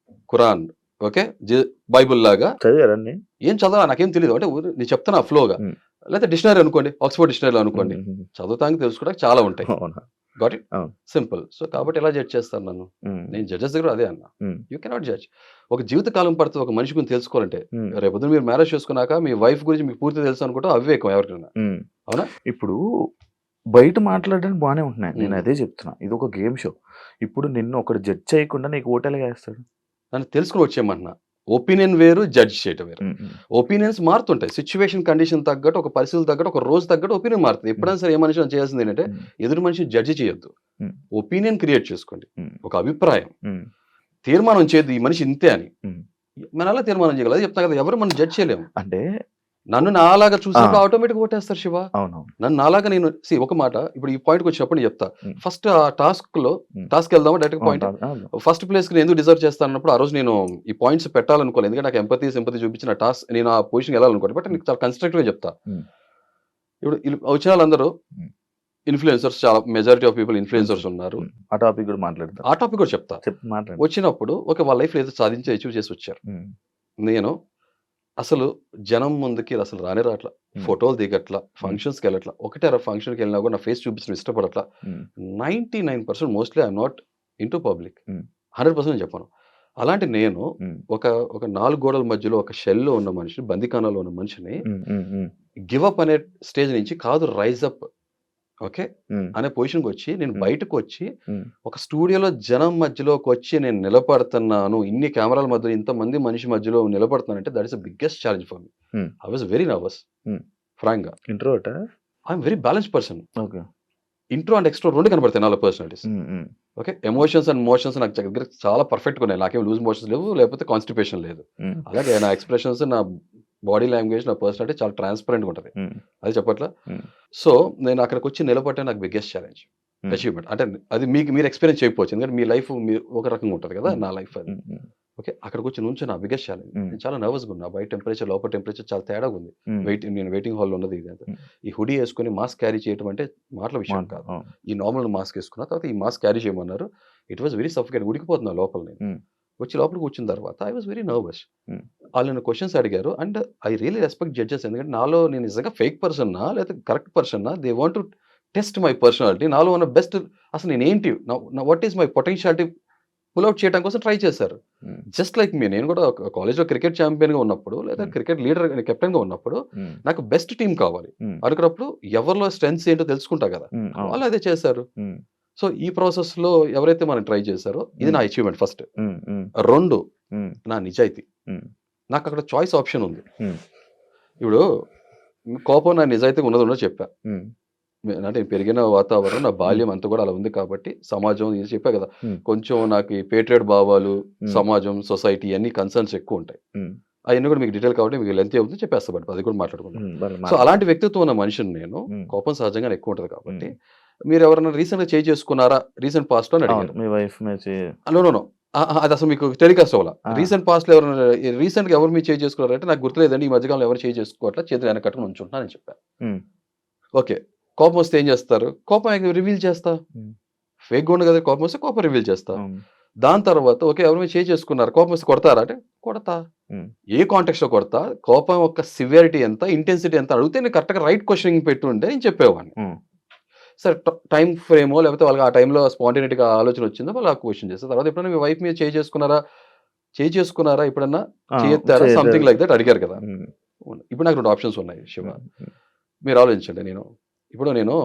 ఖురాన్, ఓకే. బైబుల్ లాగా చదివారా అన్ని? ఏం చదవా నాకేం తెలీదు. అంటే నేను చెప్తున్నా ఫ్లోగా. హ్మ్. లేతే డిక్షనరీ అనుకోండి. ఆక్స్‌ఫోర్డ్ డిక్షనరీలో అనుకోండి. హుహుహు. చదువుతానికి తెలుసుకోవడానికి చాలా ఉంటాయి. అవునా? Got it? అవును. సింపుల్. సో, కాబట్టి ఎలా జడ్జ్ చేస్తారు నన్ను? హ్మ్. నేను జడ్జెస్ దగ్గర అదే అన్నా. హ్మ్. You cannot judge. ఒక జీవిత కాలం పడతది ఒక మనిషి గురించి తెలుసుకోవాలంటే. హ్మ్. రేపొద్దున మీరు మ్యారేజ్ చేసుకున్నాక మీ వైఫ్ గురించి మీకు పూర్తిగా తెలుసు అనుకుంటే అవివేకం ఎవరికైనా. హ్మ్. అవునా? ఇప్పుడు బయట మాట్లాడడానికి బానే ఉంటున్నాయి. హ్మ్. నేనదే చెప్తున్నా. ఇదొక గేమ్ షో. ఇప్పుడు నిన్ను ఒకడు జడ్జ్ చేయకుండా నీకు ఓటెలాగా ఏస్తాడు? నన్ను తెలుసుకొని వచ్చేయమంటున్నా. ఒపీనియన్ వేరు, జడ్జ్ చేయటం వేరు. ఒపీనియన్స్ మారుతుంటాయి. సిట్యుయేషన్, కండిషన్ తగ్గట్టు, ఒక పరిస్థితులు తగ్గట్టు, ఒక రోజు తగ్గట్టు ఒపీనియన్ మారుతుంది. ఎప్పుడైనా సరే ఏ మనిషి చేయాల్సింది ఏంటంటే ఎదురు మనిషిని జడ్జి చేయొద్దు. ఒపీనియన్ క్రియేట్ చేసుకోండి. ఒక అభిప్రాయం తీర్మానం చేయొద్దు ఈ మనిషి ఇంతే అని. మనం ఎలా తీర్మానం చేయగలదు? అదే చెప్తా కదా, ఎవరు మనం జడ్జ్ చేయలేము. అంటే నన్ను నాలాగా చూసినప్పుడు ఆటోమేటిక్ ఓటేస్తారు శివ. అవును. నన్ను నాలాగా నేను ఒక మాట ఇప్పుడు ఈ పాయింట్కి వచ్చినప్పుడు నేను చెప్తా. ఫస్ట్ ఆ టాస్క్ వెళ్దామా డైరెక్ట్ పాయింట్. ఫస్ట్ ప్లేస్ కి నేను ఎందుకు డిజర్వ్ చేస్తాను అన్నప్పుడు ఆ రోజు నేను ఈ పాయింట్స్ పెట్టాలనుకోలేదు. ఎందుకంటే నాకు సింపతి చూపించిన టాస్క్ నేను ఆ పొజిషన్ వెళ్ళాలనుకోండి. బట్ నీకు చాలా కన్స్ట్రక్టివ్ గా చెప్తా. ఇప్పుడు వచ్చిన వాళ్ళందరూ ఇన్ఫ్లుయెన్సర్స్, చాలా మెజారిటీ ఆఫ్ పీపుల్ ఇన్ఫ్లుయెన్సర్స్ ఉన్నారు. ఆ టాపిక్ కూడా మాట్లాడతా. ఆ టాపిక్ కూడా చెప్తా. వచ్చినప్పుడు వాళ్ళ లైఫ్ లో ఏదో సాధించి అచీవ్ చేసి వచ్చారు. నేను అసలు జనం ముందుకి అసలు రానే రాట్లా, ఫోటోలు దిగట్లా, ఫంక్షన్స్కి వెళ్ళట్లా. ఒకటే ఫంక్షన్కి వెళ్ళినా కూడా నా ఫేస్ చూపించడం ఇష్టపడట్లా. 99% mostly I'm naught into public. 100% చెప్పాను. అలాంటి నేను ఒక 4 గోడల మధ్యలో ఒక షెల్లో ఉన్న మనిషిని, బందికానాలో ఉన్న మనిషిని గివ్ అప్ అనే స్టేజ్ నుంచి కాదు, రైజ్ అప్ ఓకే అనే పొజిషన్కి వచ్చి నేను బయటకు వచ్చి ఒక స్టూడియోలో జనం మధ్యలోకి వచ్చి నేను నిలబడుతున్నాను, ఇన్ని కెమెరాల మధ్యలో ఇంతమంది మనిషి మధ్యలో నిలబడుతున్నానంటే that is the biggest challenge for me. I was very nervous frank గా. Introvert? I'm very balance person. Okay. Intro and extro రెండు కనబడతాయి నాలో personalities. Okay, emotions and motions నాకు దగ్గర చాలా పర్ఫెక్ట్గా ఉన్నాయి. నాకేం లూజ్ మోషన్స్ లేవు, లేకపోతే కాన్స్టిపేషన్ లేదు. అలాగే నా ఎక్స్ప్రెషన్స్, నా బాడీ లాంగ్వేజ్, నా పర్సనాలిటీ చాలా ట్రాన్స్పరెంట్గా ఉంటుంది. అది చెప్పట్లా. సో నేను అక్కడికి వచ్చి నిలబట్టే నాకు బిగ్గెస్ట్ ఛాలెంజ్, అచీవ్మెంట్. అంటే అది మీరు ఎక్స్పీరియన్స్ చేయకపోవచ్చు, ఎందుకంటే మీ లైఫ్ ఒక రకంగా ఉంటుంది కదా, నా లైఫ్ అది. ఓకే, అక్కడికి వచ్చి నుంచి నా బిగ్గెస్ట్ ఛాలెంజ్. నేను చాలా నర్వస్గా ఉన్నా. బయట టెంపరేచర్, లోపల టెంపరేచర్ చాలా తేడాగా ఉంది. నేను వెయిటింగ్ హాల్లో ఉన్నది ఇది. ఈ హుడీ వేసుకుని మాస్క్ క్యారీ చేయడం అంటే మాటల విషయం కాదు. ఈ నార్మల్ మాస్క్ వేసుకున్న తర్వాత ఈ మాస్క్ క్యారీ చేయమన్నారు. ఇట్ వాస్ వెరీ సఫికేట్, ఉడికిపోతున్నా లోపల. నేను వచ్చి లోపలికి వచ్చిన తర్వాత ఐ వాస్ వెరీ నర్వస్. వాళ్ళు నన్ను క్వశ్చన్స్ అడిగారు and I really respect judges. ఎందుకంటే నాలో నేను నిజంగా ఫేక్ పర్సన్నా లేదా కరెక్ట్ పర్సన్నా, they want to test my personality. నాలో ఉన్న బెస్ట్, అసలు నేనేంటి, what is my potentiality pull out చేయడం కోసం ట్రై చేశారు. జస్ట్ లైక్ మీ, నేను కూడా కాలేజ్లో క్రికెట్ ఛాంపియన్ గా ఉన్నప్పుడు లేదా క్రికెట్ లీడర్ కెప్టెన్ గా ఉన్నప్పుడు నాకు బెస్ట్ టీం కావాలి అనుకున్నప్పుడు ఎవరిలో స్ట్రెంగ్స్ ఏంటో తెలుసుకుంటా కదా, వాళ్ళు అదే చేశారు. సో ఈ ప్రాసెస్ లో ఎవరైతే మనం ట్రై చేశారో ఇది నా అచీవ్మెంట్ ఫస్ట్. 2 నా నిజాయితీ. నాకు అక్కడ చాయిస్ ఆప్షన్ ఉంది. ఇప్పుడు కోపం నా నిజాయితీ ఉన్నదో చెప్పా. అంటే పెరిగిన వాతావరణం, నా బాల్యం అంతా కూడా అలా ఉంది కాబట్టి సమాజం ఇది చెప్పా కదా, కొంచెం నాకు ఈ పేట్రియట్ భావాలు, సమాజం, సొసైటీ అన్ని కన్సర్న్స్ ఎక్కువ ఉంటాయి. అవన్నీ కూడా మీకు డీటెయిల్ కాబట్టి మీకు లెంత్ అవుతుంది, చెప్పేస్తా. బట్ అది కూడా మాట్లాడుకుంటాం. సో అలాంటి వ్యక్తిత్వం ఉన్న మనిషిని నేను. కోపం సహజంగా ఎక్కువ ఉంటుంది కాబట్టి. మీరు ఎవరైనా రీసెంట్ గా చేంజ్ చేసుకున్నారా రీసెంట్ పాస్ట్ లో అడిగారు. మీ వైఫ్ నో అది అసలు మీకు టెలికాస్ట్ అవ్వాల. రీసెంట్ పాస్ట్ లో ఎవరైనా రీసెంట్ గా ఎవరు మీరు చేంజ్ చేసుకున్నారంటే నాకు గుర్తులేదండి, ఈ మధ్యకాలంలో ఎవరు చేంజ్ చేసుకోవట్లా, చేతులు వెనక కట్టుకుని ఉంచుంటున్నా అని చెప్పాను. ఓకే, కోపం వస్తే ఏం చేస్తారు? కోపం రివీల్ చేస్తా. ఫేక్ ఉండదు కదా, కోపం వస్తే కోపం రివీల్ చేస్తా. దాని తర్వాత ఓకే ఎవరు మీరు చేంజ్ చేసుకున్నారు, కోపం వస్తే కొడతారా అంటే కొడతా. ఏ కాంటెక్స్ట్ లో కొడతా, కోపం యొక్క సివియారిటీ ఎంత, ఇంటెన్సిటీ ఎంత అడిగితే నేను కరెక్ట్గా రైట్ క్వశ్చనింగ్ పెట్టుంటే నేను చెప్పేవాడిని. సరే టైం ఫ్రేమో లేకపోతే వాళ్ళకి ఆ టైంలో స్పాంటేనిటీగా ఆలోచన వచ్చిందో వాళ్ళు ఆ క్వశ్చన్ చేస్తారు. తర్వాత ఎప్పుడైనా మీ వైఫ్ మీద చేంజ్ చేసుకున్నారా ఎప్పుడన్నా చేస్తారా సంథింగ్ లైక్ దట్ అడిగారు కదా. ఇప్పుడు నాకు 2 ఆప్షన్స్ ఉన్నాయి శివ, మీరు ఆలోచించండి. నేను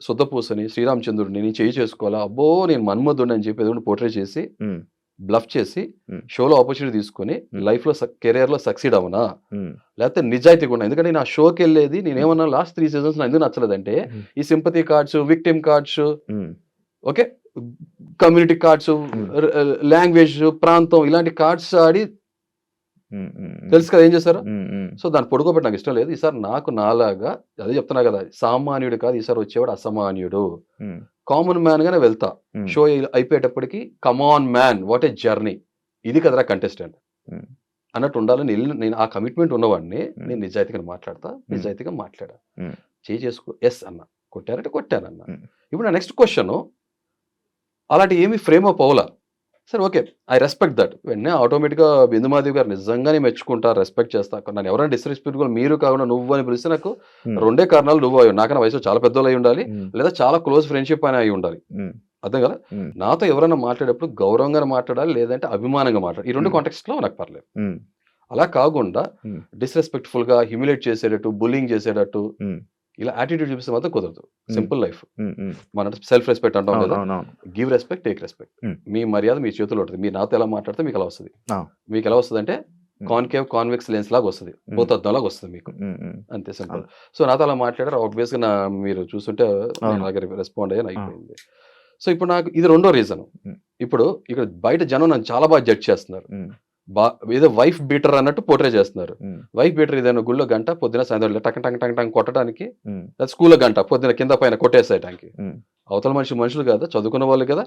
శుద్ధపూసని, శ్రీరామచంద్రుడిని నేను చేంజ్ చేసుకోవాలా, అబ్బో నేను మన్మధుడిని అని చెప్పి ఏదో పోర్ట్రే చేసి బ్లఫ్ చేసి షోలో ఆపర్చునిటీ తీసుకుని లైఫ్ లో కెరియర్ లో సక్సీడ్ అవనా, లేకపోతే నిజాయితీ కూడా. ఎందుకంటే నేను ఆ షోకి వెళ్ళేది, నేనేమన్నా లాస్ట్ 3 seasons నాకు ఎందుకు నచ్చలేదంటే ఈ sympathy cards, victim cards, okay community cards, language, ప్రాంతం, ఇలాంటి కార్డ్స్ ఆడి తెలుసు కదా ఏం చేశారు. సో దాన్ని పొడుకోబెట్టి నాకు ఇష్టం లేదు. ఈసారి నాకు నాలాగా అదే చెప్తున్నా కదా, సామాన్యుడు కాదు ఈసారి వచ్చేవాడు అసామాన్యుడు. కామన్ మ్యాన్ గానే వెళ్తా. షో అయిపోయేటప్పటికి come on man what a journey, ఇది కదరా కంటెస్టెంట్ అన్నట్టు ఉండాలని నేను ఆ కమిట్మెంట్ ఉన్నవాడిని. నేను నిజాయితీగా మాట్లాడా. చేసుకో ఎస్ అన్న, కొట్టారంటే కొట్టానన్న. ఇప్పుడు నా నెక్స్ట్ క్వశ్చన్ అలాంటి ఏమి ఫ్రేమ్ అప్ అవ్వలా. సరే ఓకే, ఐ రెస్పెక్ట్ దట్. వెంటనే ఆటోమేటిక్గా బిందుమాధవి గారు నిజంగానే మెచ్చుకుంటా, రెస్పెక్ట్ చేస్తా. నన్ను ఎవరైనా డిస్రెస్పెక్ట్ మీరు కాకుండా నువ్వు అని పిలిస్తే నాకు 2 కారణాలు. నువ్వు నాకన్నా వయసు చాలా పెద్దోళ్ళు అయి ఉండాలి, లేదా చాలా క్లోజ్ ఫ్రెండ్షిప్ అని అయి ఉండాలి. అర్థం కదా, నాతో ఎవరైనా మాట్లాడేటప్పుడు గౌరవంగా మాట్లాడాలి, లేదంటే అభిమానంగా మాట్లాడాలి. ఈ 2 కాంటెక్స్ట్ లో నాకు పర్లేదు. అలా కాకుండా డిస్రెస్పెక్ట్ఫుల్ గా హ్యూమిలేట్ చేసేటట్టు, బుల్లింగ్ చేసేటట్టు ఇలా యాటిట్యూడ్ చూపిస్తే మాత్రం కుదరదు. హ్మ్. Simple life. హ్మ్. హ్మ్. మనం సెల్ఫ్ రెస్పెక్ట్ అంటాం కదా! అవునవునవును. Give respect, take respect. హ్మ్. మీ మర్యాద మీ చేతుల్లో ఉంటది. మీరు నాతో ఎలా మాట్లాడితే మీకలా వస్తది. ఆ! మీకెలా వస్తదంటే హ్మ్. కాన్కేవ్, కాన్వెక్స్ లెన్స్ లాగా వస్తది. హ్మ్. భూతద్దంలాగా వస్తది మీకు. హ్మ్. హ్మ్. అంతే సింపుల్. అవును. సో, నాతో అలా మాట్లాడారు. ఆబ్వియస్‌గా మీరు చూసుంటే నేను అవును. అలాగే రెస్పాండ్ అయ్యాను. ఆ! అయిపోయింది. సో, ఇప్పుడు నాకు ఇది రెండో రీజన్. హ్మ్. ఇప్పుడు ఇక్కడ బయట జనం నన్ను చాలా బాగా జడ్జ్ చేస్తున్నారు. హ్మ్. బా ఏదో వైఫ్ బీటర్ అన్నట్టు పోర్ట్రే చేస్తున్నారు. హ్మ్. వైఫ్ బీటర్ ఏదైనా గుళ్ళో గంట పొద్దున సాయంత్రం టక టక టక టక కొట్టడానికి, హ్మ్. లేదా స్కూల్‌లో గంట పొద్దున కింద పైన కొట్టేసేయటానికి. హ్మ్. అవతల మనుషులు కాదా? చదువుకున్న వాళ్ళు కదా!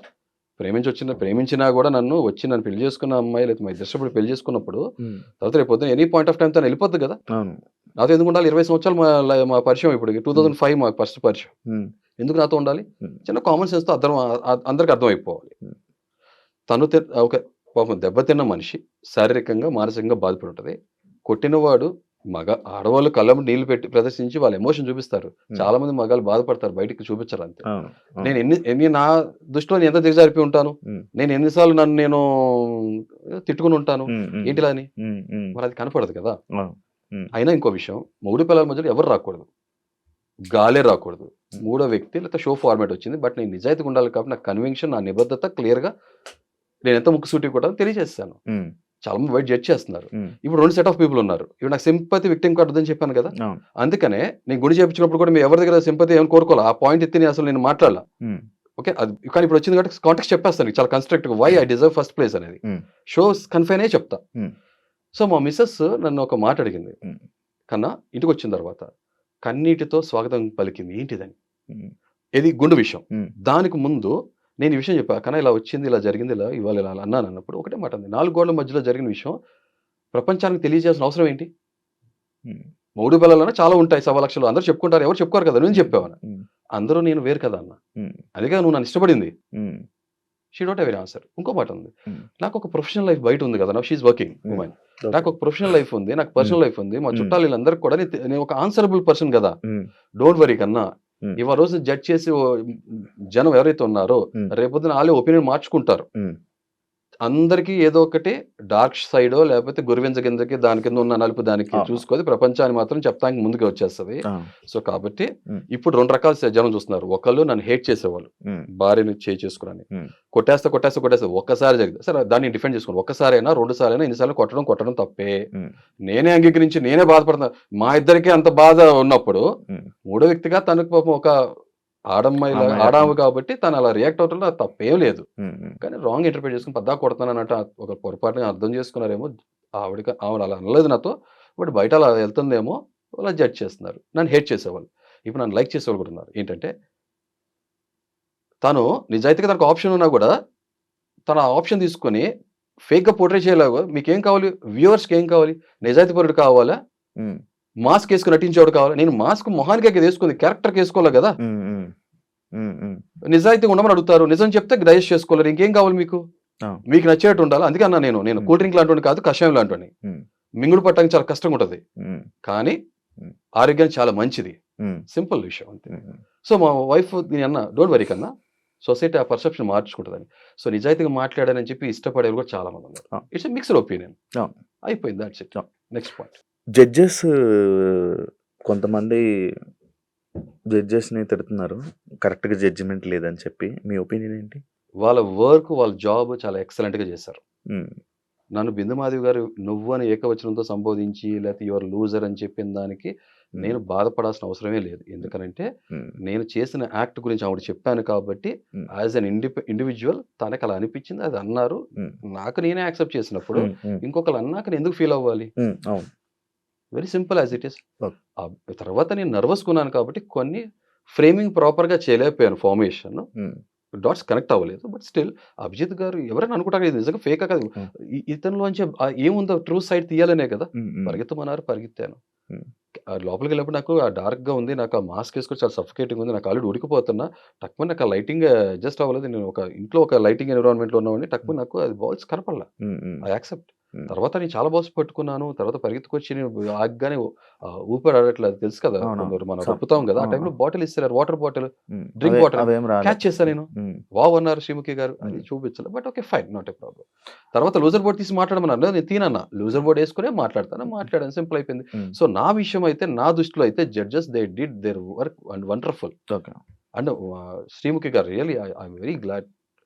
ప్రేమించినా కూడా నన్ను పెళ్లి చేసుకున్న అమ్మాయి లేదా మా ఇద్దరు ఇష్టపడి పెళ్లి చేసుకున్నప్పుడు హ్మ్. తర్వాత రేపు పొద్దున ఎనీ పాయింట్ ఆఫ్ టైమ్ తను వెళ్ళిపోద్ది కదా! అవును. నాతో ఎందుకు ఉండాలి? 20 సంవత్సరాలు మా పరిచయం ఇప్పటికి. హ్మ్. 2005 మాకు ఫస్ట్ పరిచయం. హ్మ్. ఎందుకు నాతో ఉండాలి? హ్మ్. చిన్న కామన్ సెన్స్‌తో అందరికి అర్థమైపోవాలి. హ్మ్. తను ఓకే. పాపం దెబ్బతిన్న మనిషి శారీరకంగా, మానసికంగా బాధపడి ఉంటది. కొట్టినవాడు ఆడవాళ్ళు కళ్ళెమ్మట నీళ్లు పెట్టి ప్రదర్శించి వాళ్ళ ఎమోషన్ చూపిస్తారు. హ్మ్. చాలా మంది మగాళ్ళు బాధపడతారు. బయటికి చూపించరు అంతే. అవును. అవును. నేను ఎన్ని ఎన్ని నా దృష్టిలో నేను ఎంత దిగజారిపోయి ఉంటాను. హ్మ్. నేను ఎన్ని సార్లు నేను తిట్టుకొని ఉంటాను. హ్మ్. హ్మ్. ఏంటిలా అని? హ్మ్. హ్మ్. మరది కనపడదు కదా! అవును. హ్మ్. అయినా ఇంకో విషయం మొగుడు పెళ్ళాల మధ్యలో ఎవరు రాకూడదు. గాలే రాకూడదు. హ్మ్. మూడో వ్యక్తి లేకపోతే షో ఫార్మాట్ వచ్చింది. బట్ నేను నిజాయితీగా ఉండాలి కాబట్టి నా కన్విక్షన్, నా నిబద్ధత క్లియర్‌గా నేనెంత ముక్కుసూటిగా కొట్టానో తెలియజేసేసాను. హ్మ్. చాలా మంది బయట జడ్జ్ చేస్తున్నారు. హ్మ్. ఇప్పుడు 2 సెట్ ఆఫ్ పీపుల్ ఉన్నారు. ఇప్పుడు నాకు సింపతి, విక్టిమ్ కార్డ్ వద్దని చెప్పాను కదా! అవును. అందుకనే నేను గుండు చేపించినప్పుడు కూడా ఎవరి దగ్గర సింపతి ఏమి కోరుకోలే. ఆ పాయింట్ ఎత్తి నేను మాట్లాడలా. హ్మ్. ఓకే. కానీ ఇప్పుడు వచ్చింది కాబట్టి కాంటెక్స్ట్ చెప్పేస్తాను నీకు చాలా కన్‌స్ట్రక్టివ్‌గా why I deserve first place అనేది. హ్మ్. షోస్ కన్ఫైన్ అయ్యే చెప్తా. హ్మ్. సో, మా మిసెస్ నన్ను ఒక మాట అడిగింది. హ్మ్. కన్నా ఇంటికొచ్చిన తర్వాత కన్నీటితో స్వాగతం పలికింది. ఏంటిదని? హ్మ్. ఇది గుండు విషయం. హ్మ్. దానికి ముందు నేను ఈ విషయం చెప్పా. కన్నా ఇలా వచ్చింది, ఇలా జరిగింది, ఇవాళ ఇలా అన్నానన్నప్పుడు ఒకటే మాట అంది. 4 గోడల మధ్యలో జరిగిన విషయం ప్రపంచానికి తెలియజేయాల్సిన అవసరం ఏంటి? హ్మ్. మొగుడు పిల్లలన్నా చాలా ఉంటాయి సవాలక్షలు. అందరూ చెప్పుకుంటారు. ఎవరు చెప్పుకోరు కదా! నువ్వేం హ్మ్. చెప్పావన్న. హ్మ్. అందరూ నేను వేరు కదా! అన్న. హ్మ్. అందుకే నువ్వు నన్ను ఇష్టపడింది. హ్మ్. She don't have any answer. ఇంకో మాట ఉంది. హ్మ్. నాకొక ప్రొఫెషనల్ లైఫ్ బయట ఉంది కదా! నౌ షీ ఈస్ వర్కింగ్ హ్మ్. వుమెన్. ఓకే. నాకొక ప్రొఫెషనల్ లైఫ్ ఉంది. నాకు హ్మ్. పర్సనల్ లైఫ్ ఉంది. మా హ్మ్. చుట్టాలు వీళ్ళందరికి కూడా నేను ఒక ఆన్సరబుల్ పర్సన్ కదా! హ్మ్. డోంట్ వరీ కన్నా. హ్మ్. ఇవాళ రోజు జడ్జ్ చేసి జనం ఎవరైతే ఉన్నారో హ్మ్. రేపొద్దున ఆళ్ళే ఒపీనియన్ మార్చుకుంటారు. హ్మ్. అందరికీ ఏదో ఒకటి డార్క్ సైడో లేకపోతే గురివింజ కిందకి దాని కింద ఉన్న నలుపు దానికి అవును. చూసుకొని ప్రపంచాన్ని మాత్రం చెప్పడానికి ముందుకే వచ్చేస్తది. ఆ! సో, కాబట్టి హ్మ్. ఇప్పుడు 2 రకాల జనం చూస్తున్నారు. ఒకళ్ళు నన్ను హేట్ చేసేవాళ్ళు. హ్మ్. భార్యని చేసుకునని. హ్మ్. కొట్టేస్తా ఒక్కసారి జరిగింది. సరే దాన్ని డిఫెండ్ చేసుకోండి. ఒక్కసారైనా, 2 సార్లైనా ఎన్ని సార్లు కొట్టడం తప్పే. హ్మ్. నేనే అంగీకరించి నేనే బాధపడుతున్నా. మా ఇద్దరికీ అంత బాధ ఉన్నప్పుడు హ్మ్. మూడో వ్యక్తిగా తనకు పాపం ఒక అమ్మాయిగా ఆడామె హ్మ్. కాబట్టి తను అలా రియాక్ట్ అవ్వటంలో తప్పేం లేదు. హ్మ్. హ్మ్. కానీ రాంగ్ ఇంటర్‌ప్రిట్ చేసుకొని పద్దాక కొడుతున్నానన్నట్టు ఒక పొరపాటున అర్థం చేసుకున్నారేమో. ఆవిడ అలా అనలేదు నాతో. బట్ బయట అలా వెళ్తుందేమో అలా జడ్జ్ చేస్తున్నారు. నన్ను హేట్ చేసేవాళ్ళు. ఇప్పుడు నన్ను లైక్ చేసేవాళ్ళు కూడా ఉన్నారు. ఏంటంటే తను నిజాయితీగా తనకు ఆప్షన్ ఉన్నా కూడా తను ఆ ఆప్షన్ తీసుకొని ఫేక్‌గా పోర్ట్రే చేయలేగా మీకేం కావాలి? వ్యూవర్స్‌కి ఏం కావాలి? నిజాయితీపరుడు కావాలా? హ్మ్. మాస్క్ ఏసుకొని నటించేవాడు కావాలా? నేను మాస్క్ మొహానికే కదా ఏసుకుంది. క్యారెక్టర్‌కి ఏసుకోవాలి కదా! హ్మ్. హ్మ్. హ్మ్. హ్మ్. నిజాయితీగా ఉండమని అడుగుతారు. నిజం చెప్తే డైజెస్ట్ చేసుకోలేరు. ఇంకేం కావాలి మీకు? ఆ! మీకు నచ్చేట్టు ఉండాలా? అందుకే అన్నా నేను హ్మ్. కూల్ డ్రింక్ లాంటోడిని కాదు, కషాయం లాంటోడిని. హ్మ్. మింగుడు పట్టడానికి చాలా కష్టంగా ఉంటది. హ్మ్. కానీ హ్మ్. ఆరోగ్యానికి చాలా మంచిది. హ్మ్. సింపుల్ విషయం అంతే. హ్మ్. సో, మా వైఫ్ నేనన్నా డోంట్ వరీ కన్నా సొసైటీ ఆ పర్సెప్షన్ మార్చుకుంటదని. సో, నిజాయితీగా మాట్లాడానని చెప్పి ఇష్టపడేవాళ్ళు కూడా చాలా మందున్నారు. ఆ! It's a mixed opinion. అవును. అయిపోయింది. That's it. అవును. Next point. జడ్జెస్ కొంతమంది జడ్జెస్‌ని తిడుతున్నారు. కరెక్ట్‌గా జడ్జిమెంట్ లేదని చెప్పి. మీ ఒపీనియన్ ఏంటి? వాళ్ళ వర్క్, వాళ్ళ జాబ్ చాలా ఎక్సలెంట్‌గా చేశారు. హ్మ్. నన్ను బిందు మాధవి గారు నువ్వు అని ఏకవచనంతో సంబోధించి లేకపోతే యు ఆర్ లూజర్ అని చెప్పిన దానికి హ్మ్. నేను బాధపడాల్సిన అవసరమే లేదు. ఎందుకనంటే హ్మ్. నేను చేసిన యాక్ట్ గురించి ఆవిడ చెప్పాను కాబట్టి హ్మ్. యాస్ ఎన్ ఇండివిడ్యువల్ తనకి అలా అనిపించింది. అది అన్నారు. హ్మ్. నాకు నేనే యాక్సెప్ట్ చేసినప్పుడు హ్మ్. హ్మ్. ఇంకొకళ్ళు అన్నాక నేను ఎందుకు ఫీల్ అవ్వాలి? హ్మ్. అవును. Very simple as it is. Okay. తర్వాత నేను నర్వస్‌గున్నాను కాబట్టి కొన్ని ఫ్రేమింగ్ ప్రాపర్‌గా చేయలేకపోయాను ఫార్మేషన్. హ్మ్. డాట్స్ కనెక్ట్ అవ్వలేదు. బట్ స్టిల్ అభిజిత్ గారు ఎవరైనా అనుకుంటారు ఇది నిజంగా ఫేకా కాదు. హ్మ్. ఇతనిలోంచి ఏముందో ట్రూ సైడ్ తీయాలనే కదా! హ్మ్. హ్మ్. పరిగెత్తమన్నారు పరిగెత్తాను. హ్మ్. లోపలికెళ్ళినప్పుడు నాకు ఆ డార్క్‌గా ఉంది. నాకు ఆ మాస్క్ ఏసుకొని చాలా సఫోకేటింగ్‌గా ఉంది. నాకు ఆల్రెడీ ఉడికిపోతున్నా. టక్కుమని నాకు ఆ లైటింగ్ అడ్జస్ట్ అవ్వలేదు. నేను ఇంట్లో ఒక లైటింగ్ ఎన్విరాన్మెంట్‌లో ఉన్నవాడిని. హ్మ్. టక్కుమని నాకు అది వాల్స్ కనపడలా. హ్మ్. హ్మ్. I accept. తర్వాత నేను చాలా బాక్స్ పట్టుకున్నాను. తర్వాత పరిగెత్తుకొచ్చి నేను ఆగగానే ఊపిరి ఆడట్లేదు తెలుసు కదా! అవునవును. కొందరు మనం సమ్ రొప్పుతాం కదా! ఆ ఆ! టైంలో బాటిల్ ఇస్తారు. వాటర్ బాటిల్, డ్రింక్ అవే వాటర్ అవేం రాలే. క్యాచ్ చేశా నేను. హ్మ్. వావ్! అన్నారు శ్రీముఖి గారు. అది హ్మ్. చూపించలే. But okay fine. Not a problem. తర్వాత లూజర్ బోర్డ్ తీసి మాట్లాడమన్నారు. నేను తీనన్నా. లూజర్ బోర్డ్ ఏసుకొనే మాట్లాడతాను. మాట్లాడాను. సింపుల్ అయిపోయింది. హ్మ్. సో, నా విషయం అయితే నా దృష్టిలో అయితే judges they did their work and wonderful. Okay. And Sreemukhi garu really I'm very glad.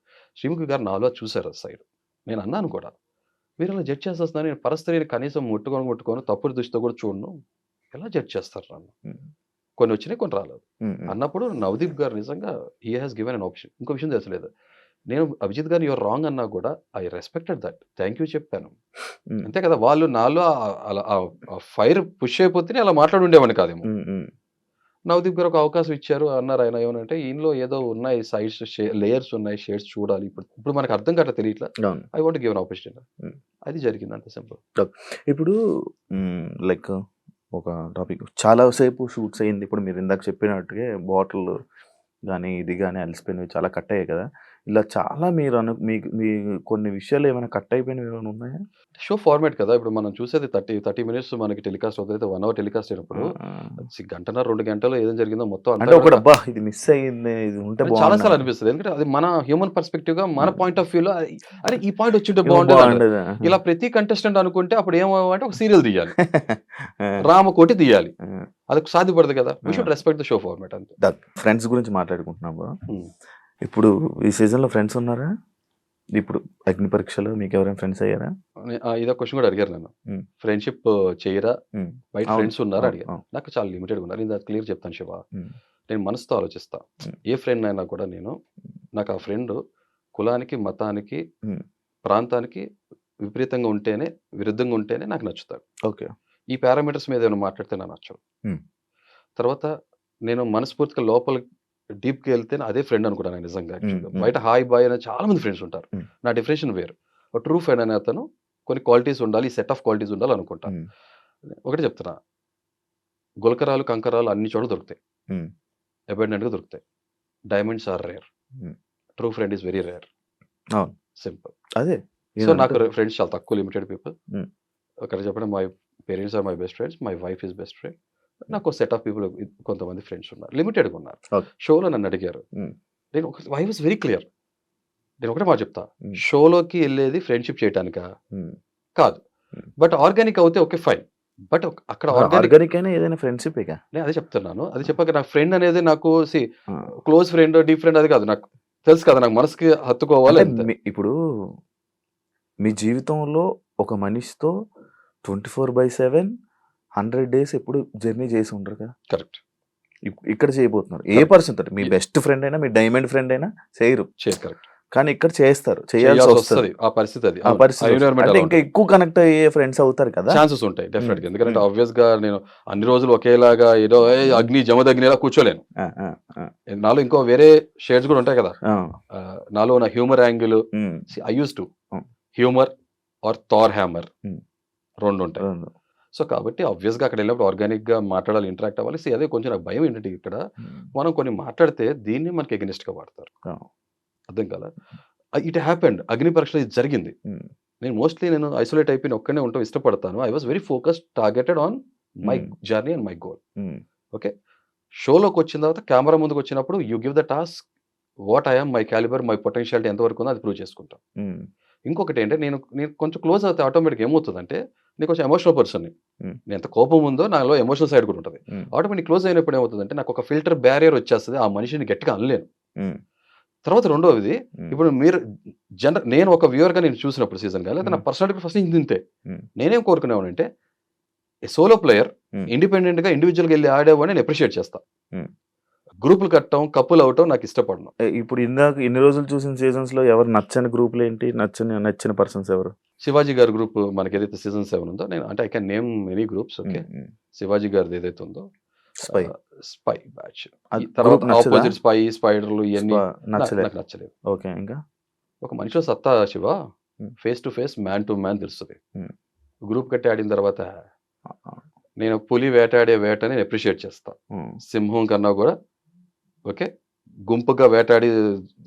Sreemukhi garu నాలో చూసారు ఆ సైడ్. నేను అన్నాను కూడా. మీరలా జడ్జ్ చేసేస్తున్నారు. నేను పరస్త్రీని కనీసం ముట్టుకోను. తప్పుడు దృష్టితో కూడా చూడను. ఎలా జడ్జ్ చేస్తారు నన్ను? హ్మ్. కొన్ని వచ్చినాయి, కొన్ని రాలేదు. హ్మ్. హ్మ్. అన్నప్పుడు నవదీప్ గారు నిజంగా he has given an option. ఇంకో విషయం తెలుసలేదు. నేను అభిజిత్ గారిని యూ ఆర్ రాంగ్ అన్నా కూడా I respected that. Thank you చెప్పాను. హ్మ్. అంతే కదా! వాళ్ళు నాలో అలా ఫైర్ పుష్ అయిపోతేనే అలా మాట్లాడి ఉండేవాడిని కాదేమో. హ్మ్. హ్మ్. నవదీప్ గారు ఒక అవకాశం ఇచ్చారు అన్నారు. ఆయన ఏమనంటే, "ఈనిలో ఏదో ఉన్నాయి సైడ్స్ లేయర్స్ ఉన్నాయి. షేడ్స్ చూడాలి. ఇప్పుడు మనకు అర్థం కావట్లే తెలియట్లా. అవును. I want to give an opportunity." హ్మ్. అది జరిగింది అంతే సింపుల్. ఇప్పుడు లైక్ ఒక టాపిక్ చాలా సేపు షూట్స్ అయింది. ఇప్పుడు మీరు ఇందాక చెప్పినట్టుగా బాటిల్ గానీ, ఇది గానీ అలిసిపోయినవి చాలా కట్ అయ్యాయి కదా! ఇలా చాలా మీరు మీకు మీ కొన్ని విషయాలు ఏమైనా కట్ అయిపోయినవి ఏమైనా ఉన్నాయా? షో ఫార్మాట్ కదా! ఇప్పుడు మనం చూసేది 30 మినిట్స్ మనకి టెలికాస్ట్ అవుతది. అయితే 1 అవర్ టెలికాస్ట్ అయినప్పుడు ఆ! గంటన్నర, 2 గంటల్లో ఏం జరిగిందో మొత్తం అంతా అంటే కూడా ఒకటి అబ్బా! ఇది మిస్ అయింది. ఇది ఉంటే అని చాలా సార్లు బావుండని. అనిపిస్తది. ఎందుకంటే అది మన హ్యూమన్ పర్స్‌పెక్టివ్‌గా మన హ్మ్. పాయింట్ ఆఫ్ వ్యూలో అరే! ఈ పాయింట్ వచ్చుంటే ఏమో బావుండేది అంటది. బావుండేది. ఆహా! ఇలా ప్రతి కంటెస్టెంట్ అనుకుంటే అప్పుడు ఏమవ్వాలంటే ఒక సీరియల్ తీయాలి. ఆ! రామకోటి తీయాలి. ఆ! అది సాధ్యపడదు కదా! వి ఆ! Should respect the show format అంతే. ఫ్రెండ్స్ గురించి మాట్లాడుకుంటున్నాము. హ్మ్. ఇప్పుడు ఈ సీజన్‌లో ఫ్రెండ్స్ ఉన్నారా? ఇప్పుడు అగ్ని పరీక్షలో మీకెవరైనా ఫ్రెండ్స్ అయ్యారా? ఇదో క్వెషన్ కూడా అడిగారు నన్ను. హ్మ్. ఫ్రెండ్‌షిప్ చేయరా? హ్మ్. బయట అవును. ఫ్రెండ్స్ ఉన్నారా అవును. అడిగారు. అవును. నాకు చాలా లిమిటెడ్‌గా ఉన్నారు. నేను అది క్లియర్ చెప్తాను శివ. హ్మ్. నేను మనసుతో ఆలోచిస్తా. హ్మ్. ఏ ఫ్రెండ్ అయినా కూడా నేను నాకు ఆ ఫ్రెండ్ కులానికి, మతానికి, హ్మ్. ప్రాంతానికి విపరీతంగా ఉంటేనే, విరుద్ధంగా ఉంటేనే నాకు నచ్చుతాడు. ఓకే. ఈ పారామీటర్స్ మీద ఏమైనా మాట్లాడితే నాకు నచ్చవు. హ్మ్. తర్వాత నేను మనస్ఫూర్తిగా లోపల డీప్‌గా ఎళ్తేనే అదే ఫ్రెండ్ అనుకుంటాను నేను నిజంగా హ్మ్. యాక్చువల్‌గా. హ్మ్. బయట హాయ్, బాయ్ అనే చాలా మంది ఫ్రెండ్స్ ఉంటారు. హ్మ్. నా డెఫినిషన్ వేరు. ఒక ట్రూ ఫ్రెండ్ అనే అతను కొన్ని క్వాలిటీస్ ఉండాలి. ఈ సెట్ ఆఫ్ క్వాలిటీస్ ఉండాలనుకుంటా. హ్మ్. ఒకటే చెప్తున్నా. గులకరాలు, కంకరాలు అన్ని చోట్ల దొరుకుతాయి. హ్మ్. అబండెంట్‌గా దొరుకుతాయి. Diamonds are rare. Hmm. True friend is very rare. అవును. సింపుల్. అదే. సో, నాకు నేనంటుంది. ఫ్రెండ్స్ చాలా తక్కువ లిమిటెడ్ పీపుల్. హ్మ్. ఒకటి చెప్పడం my parents are my best friends. My wife is best friend. నాకు సెట్ ఆఫ్ పీపుల్ కొంతమంది ఫ్రెండ్స్ ఉన్నారు. లిమిటెడ్‌గా ఉన్నారు. ఓకే. షోలో నన్ను అడిగారు. హ్మ్. నేను ఐ వాస్ వెరీ క్లియర్. నేను ఒకటే మాట చెప్తా. హ్మ్. షోలోకి ఎళ్ళేది ఫ్రెండ్‌షిప్ చేయటానికా? హ్మ్. కాదు. హ్మ్. బట్ ఆర్గానిక్ అవుతే ఓకే ఫైన్. బట్ అక్కడ ఆర్గానిక్ ఆర్గానిక్ అయినా ఏదైనా ఫ్రెండ్‌షిప్పేగా. నేను అదే చెప్తున్నాను. అది చెప్పాక నాకు ఫ్రెండ్ అనేది నాకు ఆ! క్లోజ్ ఫ్రెండ్, డీప్ ఫ్రెండ్ అది కాదు. నాకు తెలుసు కదా! నాకు మనసుకి హత్తుకోవాలి అంటే అంతే. ఇప్పుడు మీ జీవితంలో ఒక మనిషితో 24/7 100 డేస్ ఎప్పుడు జర్నీ చేసి ఉండరు కదా! కరెక్ట్. ఇక్కడ చేయబోతున్నారు. ఏ కరెక్ట్. పర్సన్ తోటి మీ బెస్ట్ ఫ్రెండ్ అయినా, మీ డైమండ్ ఫ్రెండ్ అయినా చేయరు. కరెక్ట్. కానీ ఇక్కడ చేస్తారు. చేయాల్సొస్తది. చేయాల్సొస్తది. ఆ పరిస్థితి అది. ఆ అవును. ఆ పరిస్థితొస్తది. ఎన్విరాన్మెంట్ అంటే అలా ఇంకా ఉంటది. ఎక్కువ కనెక్ట్ అయ్యే ఫ్రెండ్స్ అవుతారు కదా! ఛాన్సెస్ ఉంటాయి హ్మ్. డెఫినిట్‌గా. ఎందుకంటే హ్మ్. ఆబ్వియస్‌గా నేను అన్ని రోజులు ఒకేలాగా ఏదో అగ్ని, జమదగ్నిలా కూర్చోలేను. ఆ! ఆ! ఆ! నాలో ఇంకో వేరే షేడ్స్ కూడా ఉంటాయి కదా! ఆ! నాలో ఉన్న హ్యూమర్ యాంగిల్ హ్మ్. ఐ యూజ్డ్ టు హ్మ్. హ్యూమర్ ఆర్ థార్ హ్యామర్ హ్మ్. 2 ఉంటాయి. 2 సో, కాబట్టి ఆబ్వియస్‌గా అక్కడెళ్ళినప్పుడు ఆర్గానిక్‌గా మాట్లాడాలి, ఇంటరాక్ట్ అవ్వాలి. అదే కొంచెం నాకు భయం ఏంటంటే ఇక్కడ హ్మ్. మనం కొన్ని మాట్లాడితే దీన్ని మనకి ఎగనెస్ట్‌గా వాడతారు. ఆ! అర్థం కాలా? It happened. అగ్ని పరీక్షలో ఇది జరిగింది. హ్మ్. నేను ఐసోలేట్ అయిపోయి ఒక్కడినే ఉండటం ఇష్టపడతాను. I was very focused, targeted on my hmm. Journey and my goal. Hmm. Okay. షోలోకొచ్చిన తర్వాత కెమెరా ముందుకొచ్చినప్పుడు you give the task what I am, my calibre, my potentiality ఎంతవరకు ఉందో అది ప్రూవ్ చేసుకుంటా. హ్మ్. ఇంకొకటేంటే నేను నేను కొంచెం క్లోజ్ అవుతే ఆటోమేటిక్‌గా ఏమవుతదంటే నేను కొంచెం ఎమోషనల్ పర్సన్‌ని. హ్మ్. నేను ఎంత కోపం ఉందో నాలో ఎమోషనల్ సైడ్ కూడా ఉంటది. హ్మ్. ఆటోమేటిక్ క్లోజ్ అయినప్పుడు ఏమవుతదంటే నాకొక ఫిల్టర్ బ్యారియర్ వచ్చేస్తది. ఆ మనిషిని గట్టిగా అనలేను. హ్మ్. తర్వాత రెండోది హ్మ్. ఇప్పుడు మీరు నేను ఒక వ్యూవర్‌గా నేను చూసినప్పుడు సీజన్‌గా లేకపోతే నా హ్మ్. పర్సనాలిటీ ఫస్ట్ నుంచి ఇంతే. హ్మ్. నేనేం కోరుకునేవాడినంటే సోలో ప్లేయర్ హ్మ్. ఇండిపెండెంట్‌గా ఇండివిడ్యుయల్‌గా ఎళ్లి ఆడేవాడిని నేను అప్రిషియేట్ చేస్తా. హ్మ్. గ్రూప్‌లు కట్టడం, కప్పులు అవ్వటం నాకు ఇష్టపడను. ఇప్పుడు ఇందాక ఇన్ని రోజులు చూసిన సీజన్స్‌లో ఎవరు నచ్చని గ్రూప్‌లేంటి? నచ్చిన పర్సన్స్ ఎవరు? శివాజీ గారి గ్రూప్ మనకేదైతే సీజన్ 7 ఉందో నేను అంటే I can name many groups okay. హ్మ్. హ్మ్. శివాజీ గారిది ఏదైతే ఉందో స్పై. Spy batch. ఈ అది తర్వాత గ్రూప్ నచ్చదా? ఆపోజిట్ స్పై, స్పైడర్‌లు ఇయన్నీ నచ్చలే. నాకు నచ్చలేదు. ఓకే. ఇంకా? ఒక మనిషిలో సత్తా శివ హ్మ్. Face to face, man to man తెలుస్తది. హ్మ్. గ్రూప్ కట్టి ఆడిన తర్వాత ఆ! ఆ! నేను పులి వేటాడే వేటని అప్రిషియేట్ చేస్తా. హ్మ్. సింహం కన్నా గూడా ఓకే. గుంపుగా వేటాడి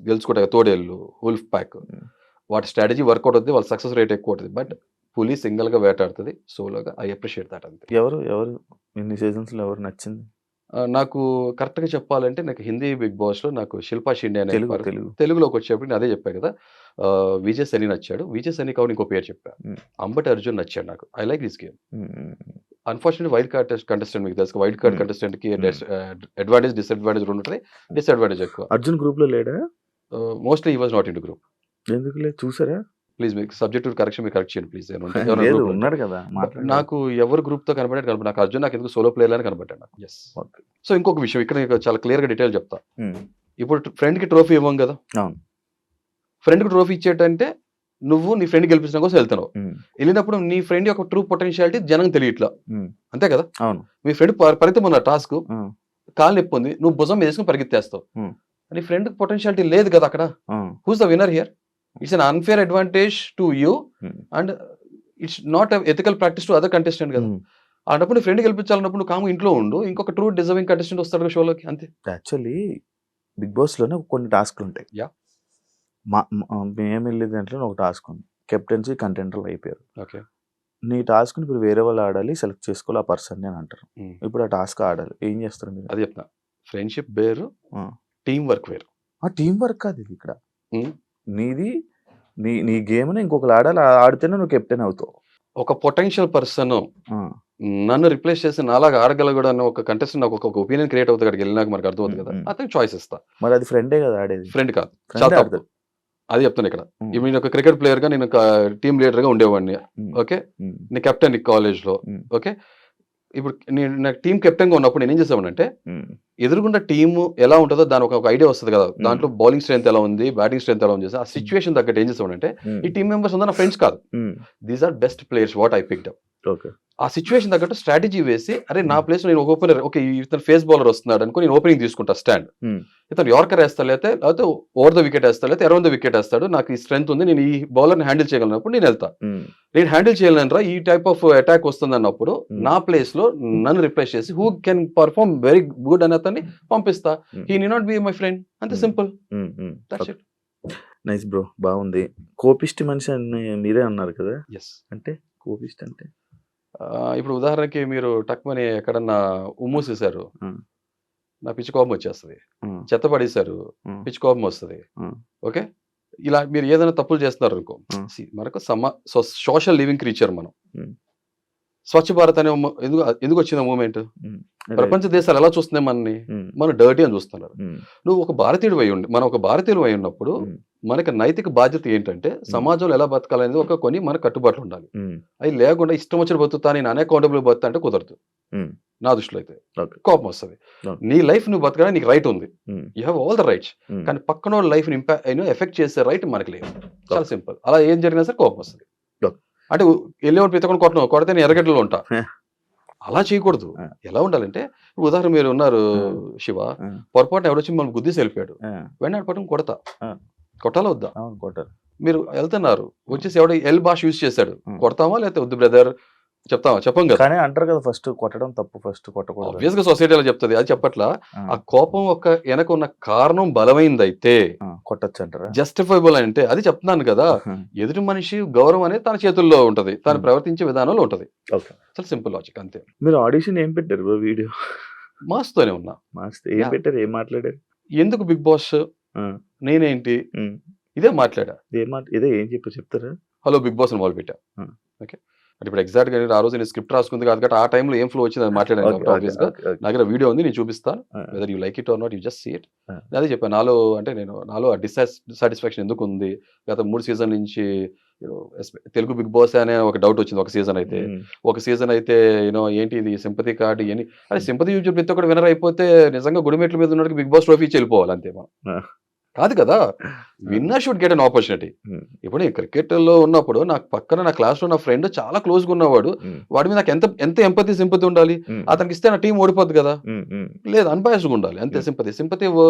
గెలుచుకుంటాయి తోడేళ్ళు, వుల్ఫ్ ప్యాక్. హ్మ్. వాటి స్ట్రాటజీ వర్కౌట్ అవుద్ది. వాళ్ళ సక్సెస్ రేట్ ఎక్కువ ఉంటది. బట్ పులి సింగిల్‌గా వేటాడుతది. సోలోగా ఐ అప్రిషియేట్ థట్ అంతే. ఎవరు? ఇన్ని సీజన్స్‌లో ఎవరు నచ్చింది? నాకు కరెక్ట్‌గా చెప్పాలంటే నాకు హిందీ 'బిగ్ బాస్‌లో' నాకు 'శిల్పా షిండే' అనే తెలుగు. తెలుగులోకొచ్చేప్పటికి నేను అదే చెప్పా కదా! 'విజయ్ సని' నచ్చాడు. 'విజయ్ సని' కాకుండా ఇంకో పేరు చెప్పా. హ్మ్. 'అంబటి అర్జున్' నచ్చాడు నాకు. I like this game. హ్మ్. హ్మ్. అన్‌ఫార్చునేట్‌లీ వైల్డ్ కార్డ్ కంటెస్టెంట్ మీకు తెలుసు. వైల్డ్ కార్డ్ హ్మ్. కంటెస్టెంట్‌కి హ్మ్. అడ్వాంటేజ్, డిసడ్వాంటేజ్ 2 ఉంటది. డిసడ్వాంటేజ్ ఎక్కువ. అర్జున్ గ్రూప్‌లో లేడా? Mostly he was not into group. ఎందుకు లేదు? చూసారా? ప్లీజ్ మీకు సబ్జెక్ట్ టు కరెక్షన్ మీరు కరెక్ట్ చేయండి ప్లీజ్. ఏమైనా లేదు గ్రూప్‌లో ఉంటే. ఉన్నాడు కదా! మాట్లాడాడు. నాకు ఎవరు గ్రూప్‌తో కనపడాడు. నాకు అర్జున్ నాకెందుకో సోలో ప్లేయర్ లానే కనపడ్డాడు నాకు. యెస్. ఓకే. సో ఇంకొక విషయం ఇక్కడ నీకు చాలా క్లియర్‌గా డీటెయిల్ చెప్తా. హ్మ్. ఇప్పుడు ఫ్రెండ్‌కి ట్రోఫీ ఇవ్వం కదా! అవును. ఫ్రెండ్‌కి ట్రోఫీ ఇచ్చేటంటే నువ్వు నీ ఫ్రెండ్‌ని గెలిపించడం కోసం వెళ్తున్నావు. హ్మ్. ఎళ్ళినప్పుడు నీ ఫ్రెండ్ యొక్క ట్రూ పొటెన్షియాలిటీ జనంకి తెలియట్లా. హ్మ్. అంతే కదా! అవును. మీ ఫ్రెండ్ పరిమితం ఉన్న టాస్క్ హ్మ్. కాలు నొప్పి ఉంది. నువ్వు భుజం మీద వేసుకొని పరిగెత్తేస్తావు. హ్మ్. నీ ఫ్రెండ్‌కి పొటెన్షియాలిటీ లేదు కదా అక్కడ. Hmm. Who is the winner here? It's an unfair advantage to you hmm. And it's not ethical practice to other contestant కదా! హ్మ్. అలాంటప్పుడు నీ ఫ్రెండ్ గెలిపించాలన్నప్పుడు నువ్వు కామ్‌గా ఇంట్లో ఉండు. ఇంకొక ట్రూ డిజర్వింగ్ కంటెస్టెంట్ వస్తాడు షోలోకి అంతే. యాక్చువల్లీ 'బిగ్ బాస్‌లోనే కొన్ని టాస్క్‌లుంటాయి. యాహ్! మేమెళ్ళే దాంట్లోనే ఒక టాస్క్ ఉంది. కెప్టెన్సీ, కంటెండర్‌లు అయిపోయారు. ఓకే. నీ టాస్క్‌ని ఇప్పుడు వేరే వాళ్ళు ఆడాలి. సెలెక్ట్ చేసుకోవాలి ఆ పర్సన్‌ని అని అంటారు. హ్మ్. ఇప్పుడు ఆ టాస్క్ ఆడాలి. ఏం చేస్తారు మీరు? అదే చెప్తున్నా. ఫ్రెండ్‌షిప్ వేరు. ఆ! టీమ్ వర్క్ వేరు. టీమ్ వర్క్ కాదు ఇది ఇక్కడ. హ్మ్. నీది నీ గేమ్‌ని ఇంకొకళ్ళు ఆడాలి. ఆడితేనే నువ్వు కెప్టెన్ అవుతావు. ఒక పొటెన్షియల్ పర్సన్ ఆ! నన్ను రిప్లేస్ చేసి నాలాగా ఆడగలగడు అన్న ఒక కంటెస్టెంట్ నాకు ఒక ఒపీనియన్ క్రియేట్ అవుతది అక్కడికి వెళ్ళినాక మనకు అర్థమవుతుంది హ్మ్. కదా! హ్మ్. అతనికి చాయిస్ ఇస్తా. మరి అది ఫ్రెండే కదా ఆడేది. ఫ్రెండ్ కాదు. చాలా ఫ్రెండే తప్పు. ఆడతాడు. అది చెప్తున్నా ఇక్కడ. హ్మ్. ఇప్పుడు నేను ఒక క్రికెట్ ప్లేయర్‌గా నేను ఒక టీమ్ లీడర్‌గా ఉండేవాడిని. హ్మ్. ఓకే. హ్మ్. నేను కెప్టెన్ కాలేజ్‌లో. హ్మ్. ఓకే. ఇప్పుడు నేను నాకు టీమ్ కెప్టెన్‌గా ఉన్నప్పుడు నేనేం చేసేవాడినంటే హ్మ్. ఎదురుగుండా టీము ఎలా ఉంటదో దాని ఒక ఐడియా వస్తది కదా! హ్మ్. దాంట్లో బౌలింగ్ స్ట్రెంత్ ఎలా ఉంది? బ్యాటింగ్ స్ట్రెంత్ ఎలా ఉంది? ఆ హ్మ్. సిట్యుయేషన్ తగ్గట్టు ఏం చేసేవాడినంటే హ్మ్. ఈ టీమ్ మెంబర్స్ అందరూ నా ఫ్రెండ్స్ కాదు. Hmm. These are best players what I picked up. Okay. ఆ సిట్యుయేషన్ తగ్గట్టు స్ట్రాటజీ వేసి అరే నా హ్మ్. ప్లేస్‌లో నేను ఒక ఓపెనర్ ఓకే. ఇతను ఫేస్ బౌలర్ వస్తున్నాడు అనుకో నేను ఓపెనింగ్ తీసుకుంటా స్టాండ్. హ్మ్. ఇతను యార్కర్ ఏస్తాడు లేకపోతే ఓవర్ ద వికెట్ ఏస్తాడు లేకపోతే అరౌండ్ ద వికెట్ ఏస్తాడు. నాకు ఈ స్ట్రెంత్ ఉంది. నేను ఈ బౌలర్‌ని హ్యాండిల్ చేయగలనప్పుడు నేనెళ్తా. హ్మ్. నేను హ్యాండిల్ చేయలేనురా ఈ టైప్ ఆఫ్ అటాక్ వస్తుందన్నప్పుడు హ్మ్. నా ప్లేస్‌లో నన్ను రిప్లేస్ చేసి who can perform very good అని అతన్ని పంపిస్తా. Hmm. He need not be my friend. అంతే hmm. Simple. Hmm. Hmm. That's okay. It. Nice bro. బావుంది. కోపిష్టి మనిషి అని మీరే అన్నారు కదా! యెస్. అంటే కోపిష్టి అంటే? ఇప్పుడు ఉదాహరణకి మీరు టక్‌మని ఎక్కడన్నా ఉమ్మూసేశారు. ఆ! నా పిచ్చి కోపం వచ్చేస్తది. ఆ! చెత్త పడేశారు. ఆ! పిచ్చి కోపం వస్తది. ఆ! ఓకే. ఇలా మీరు ఏదైనా తప్పులు చేస్తున్నారనుకో ఆ! మనకు సోషల్ లివింగ్ క్రీచర్ మనం. హ్మ్. స్వచ్ఛ భారత్ అనే ఎందుకొచ్చింది ఆ మూవ్‌మెంట్? హ్మ్. ప్రపంచ రైట్. దేశాలు ఎలా చూస్తున్నాయి మనల్ని? హ్మ్. మనం డర్టీ అని చూస్తున్నారు. హ్మ్. నువ్వు ఒక భారతీయుడివై ఉండి మనం ఒక భారతీయులమై ఉన్నప్పుడు హ్మ్. మనకి నైతిక బాధ్యత ఏంటంటే హ్మ్. సమాజంలో ఎలా బతకాలనేది కొన్ని మన కట్టుబాట్లు ఉండాలి. హ్మ్. అయి లేకుండా ఇష్టం వచ్చినట్టు బతుకుతా నేను అన్‌అకౌంటబుల్‌గా బతుకుతా అంటే కుదరదు. హ్మ్. నా దృష్టిలో అయితే. ఓకే. కోపం వస్తది. ఓకే. నీ లైఫ్ నువ్వు బతకడానికి నీకు రైట్ ఉంది. హ్మ్. You have all the rights. హ్మ్. కానీ పక్కనోడి లైఫ్‌ని ఎఫెక్ట్ చేసే రైట్ మనకు లేదు. చాలా ఓకే. సింపుల్. అలా ఏం జరిగినా సరే కోపం వస్తది. ఓకే. అంటే ఎళ్ళేవాడిని ప్రతి ఒక్కడిని కొట్టను. కొడితే నేను ఎర్రగడ్డలో ఉంటా. అలా చేయకూడదు. ఆ! ఎలా ఉండాలంటే ఇప్పుడు ఉదాహరణ మీరు ఉన్నారు ఆ! శివ. ఆ! పొరపాటున ఎవడొచ్చి మిమ్మల్ని గుద్దేసి ఎళ్ళిపోయాడు. ఆ! వెంటనే ఆడిని పట్టుకొని కొడతా. ఆ! కొట్టాలా వద్దా? అవును. కొట్టాలి. మీరు ఎళ్తున్నారు. ఆ! వచ్చేసి ఎవడో ఎల్ భాష యూజ్ చేసాడు. హ్మ్. కొడతామా? లేకపోతే వద్దు బ్రదర్ చెప్తామా? చెప్పం గదా! కానీ అంటారు కదా! ఫస్ట్ కొట్టడం తప్పు. ఫస్ట్ కొట్టకూడదని. ఆబ్వియస్‌గా సొసైటీ అలా చెప్తది. అది చెప్పట్లా. ఆ! ఆ కోపం ఎనక ఉన్న కారణం బలమైందైతే ఆ! కొట్టొచ్చంటారా? జస్టిఫైబుల్ అంటే అది చెప్తున్నాను కదా! ఎదుటి మనిషి గౌరవం అనేది తన చేతుల్లో ఉంటది. తను హ్మ్. ప్రవర్తించే విధానంలో ఉంటది. ఓకే. చాలా సింపుల్ లాజిక్ అంతే. మీరు ఆడిషన్ ఏం పెట్టారు బ్రో వీడియో? మాస్తోనే ఉన్నా. మస్త్ ఏం యాహ్! పెట్టారు? ఏం మాట్లాడారు? ఎందుకు 'బిగ్ బాస్' ఆ! నేనేంటి హ్మ్. ఇదే మాట్లాడా. ఇదే ఏం చెప్పారు చెప్తారా? హలో 'బిగ్ బాస్' అని మొదలుపెట్టా. ఆ! ఓకే. అంటే ఇప్పుడు ఎగ్జాక్ట్‌గా ఆ రోజు నేను స్క్రిప్ట్ రాసుకుంది కాదు కాబట్టి ఆ టైంలో ఏం ఫ్లో వచ్చింది అది మాట్లాడాను ఓకే. కాబట్టి ఓకే. ఆబ్వియస్‌గా ఓకే. ఓకే. నా దగ్గర వీడియో ఉంది నేను చూపిస్తా. ఆ! Whether you like it or not you just see it. ఆ! నేను అదే చెప్పాను. నాలో ఆ డిస్సాటిస్ఫాక్షన్ ఎందుకుంది? గత 3 సీజన్ నుంచి తెలుగు 'బిగ్ బాస్' అనే ఒక డౌట్ వచ్చింది ఒక సీజన్ అయితే. హ్మ్. ఒక సీజన్ అయితే ఏంటి ఇది సింపతి కార్డ్ ఇయన్నీ అరే సింపతి చూపించిన ప్రతి ఒక్కడు విన్నర్ అయిపోతే నిజంగా గుడిమెట్ల మీద ఉన్నోడికి 'బిగ్ బాస్' ట్రోఫీ ఇచ్చి వెళ్ళిపోవాలి అంతే మనం. ఆ! కాదు కదా! ఆ! Winner should get an opportunity. హ్మ్. ఇప్పుడు నేను క్రికెట్‌లో ఉన్నప్పుడు నాకు పక్కన నా క్లాస్‌లో నా ఫ్రెండ్ చాలా క్లోజ్‌గా ఉన్నవాడు. హ్మ్. వాడి మీద నాకు ఎంత ఎంపతి, సింపతి ఉండాలి. హ్మ్. అతనికిస్తే నా టీమ్ ఓడిపోద్ది కదా! హ్మ్. హ్మ్. లేదు అన్‌బయాస్డ్‌గా ఉండాలి. అంతే హ్మ్. సింపతి.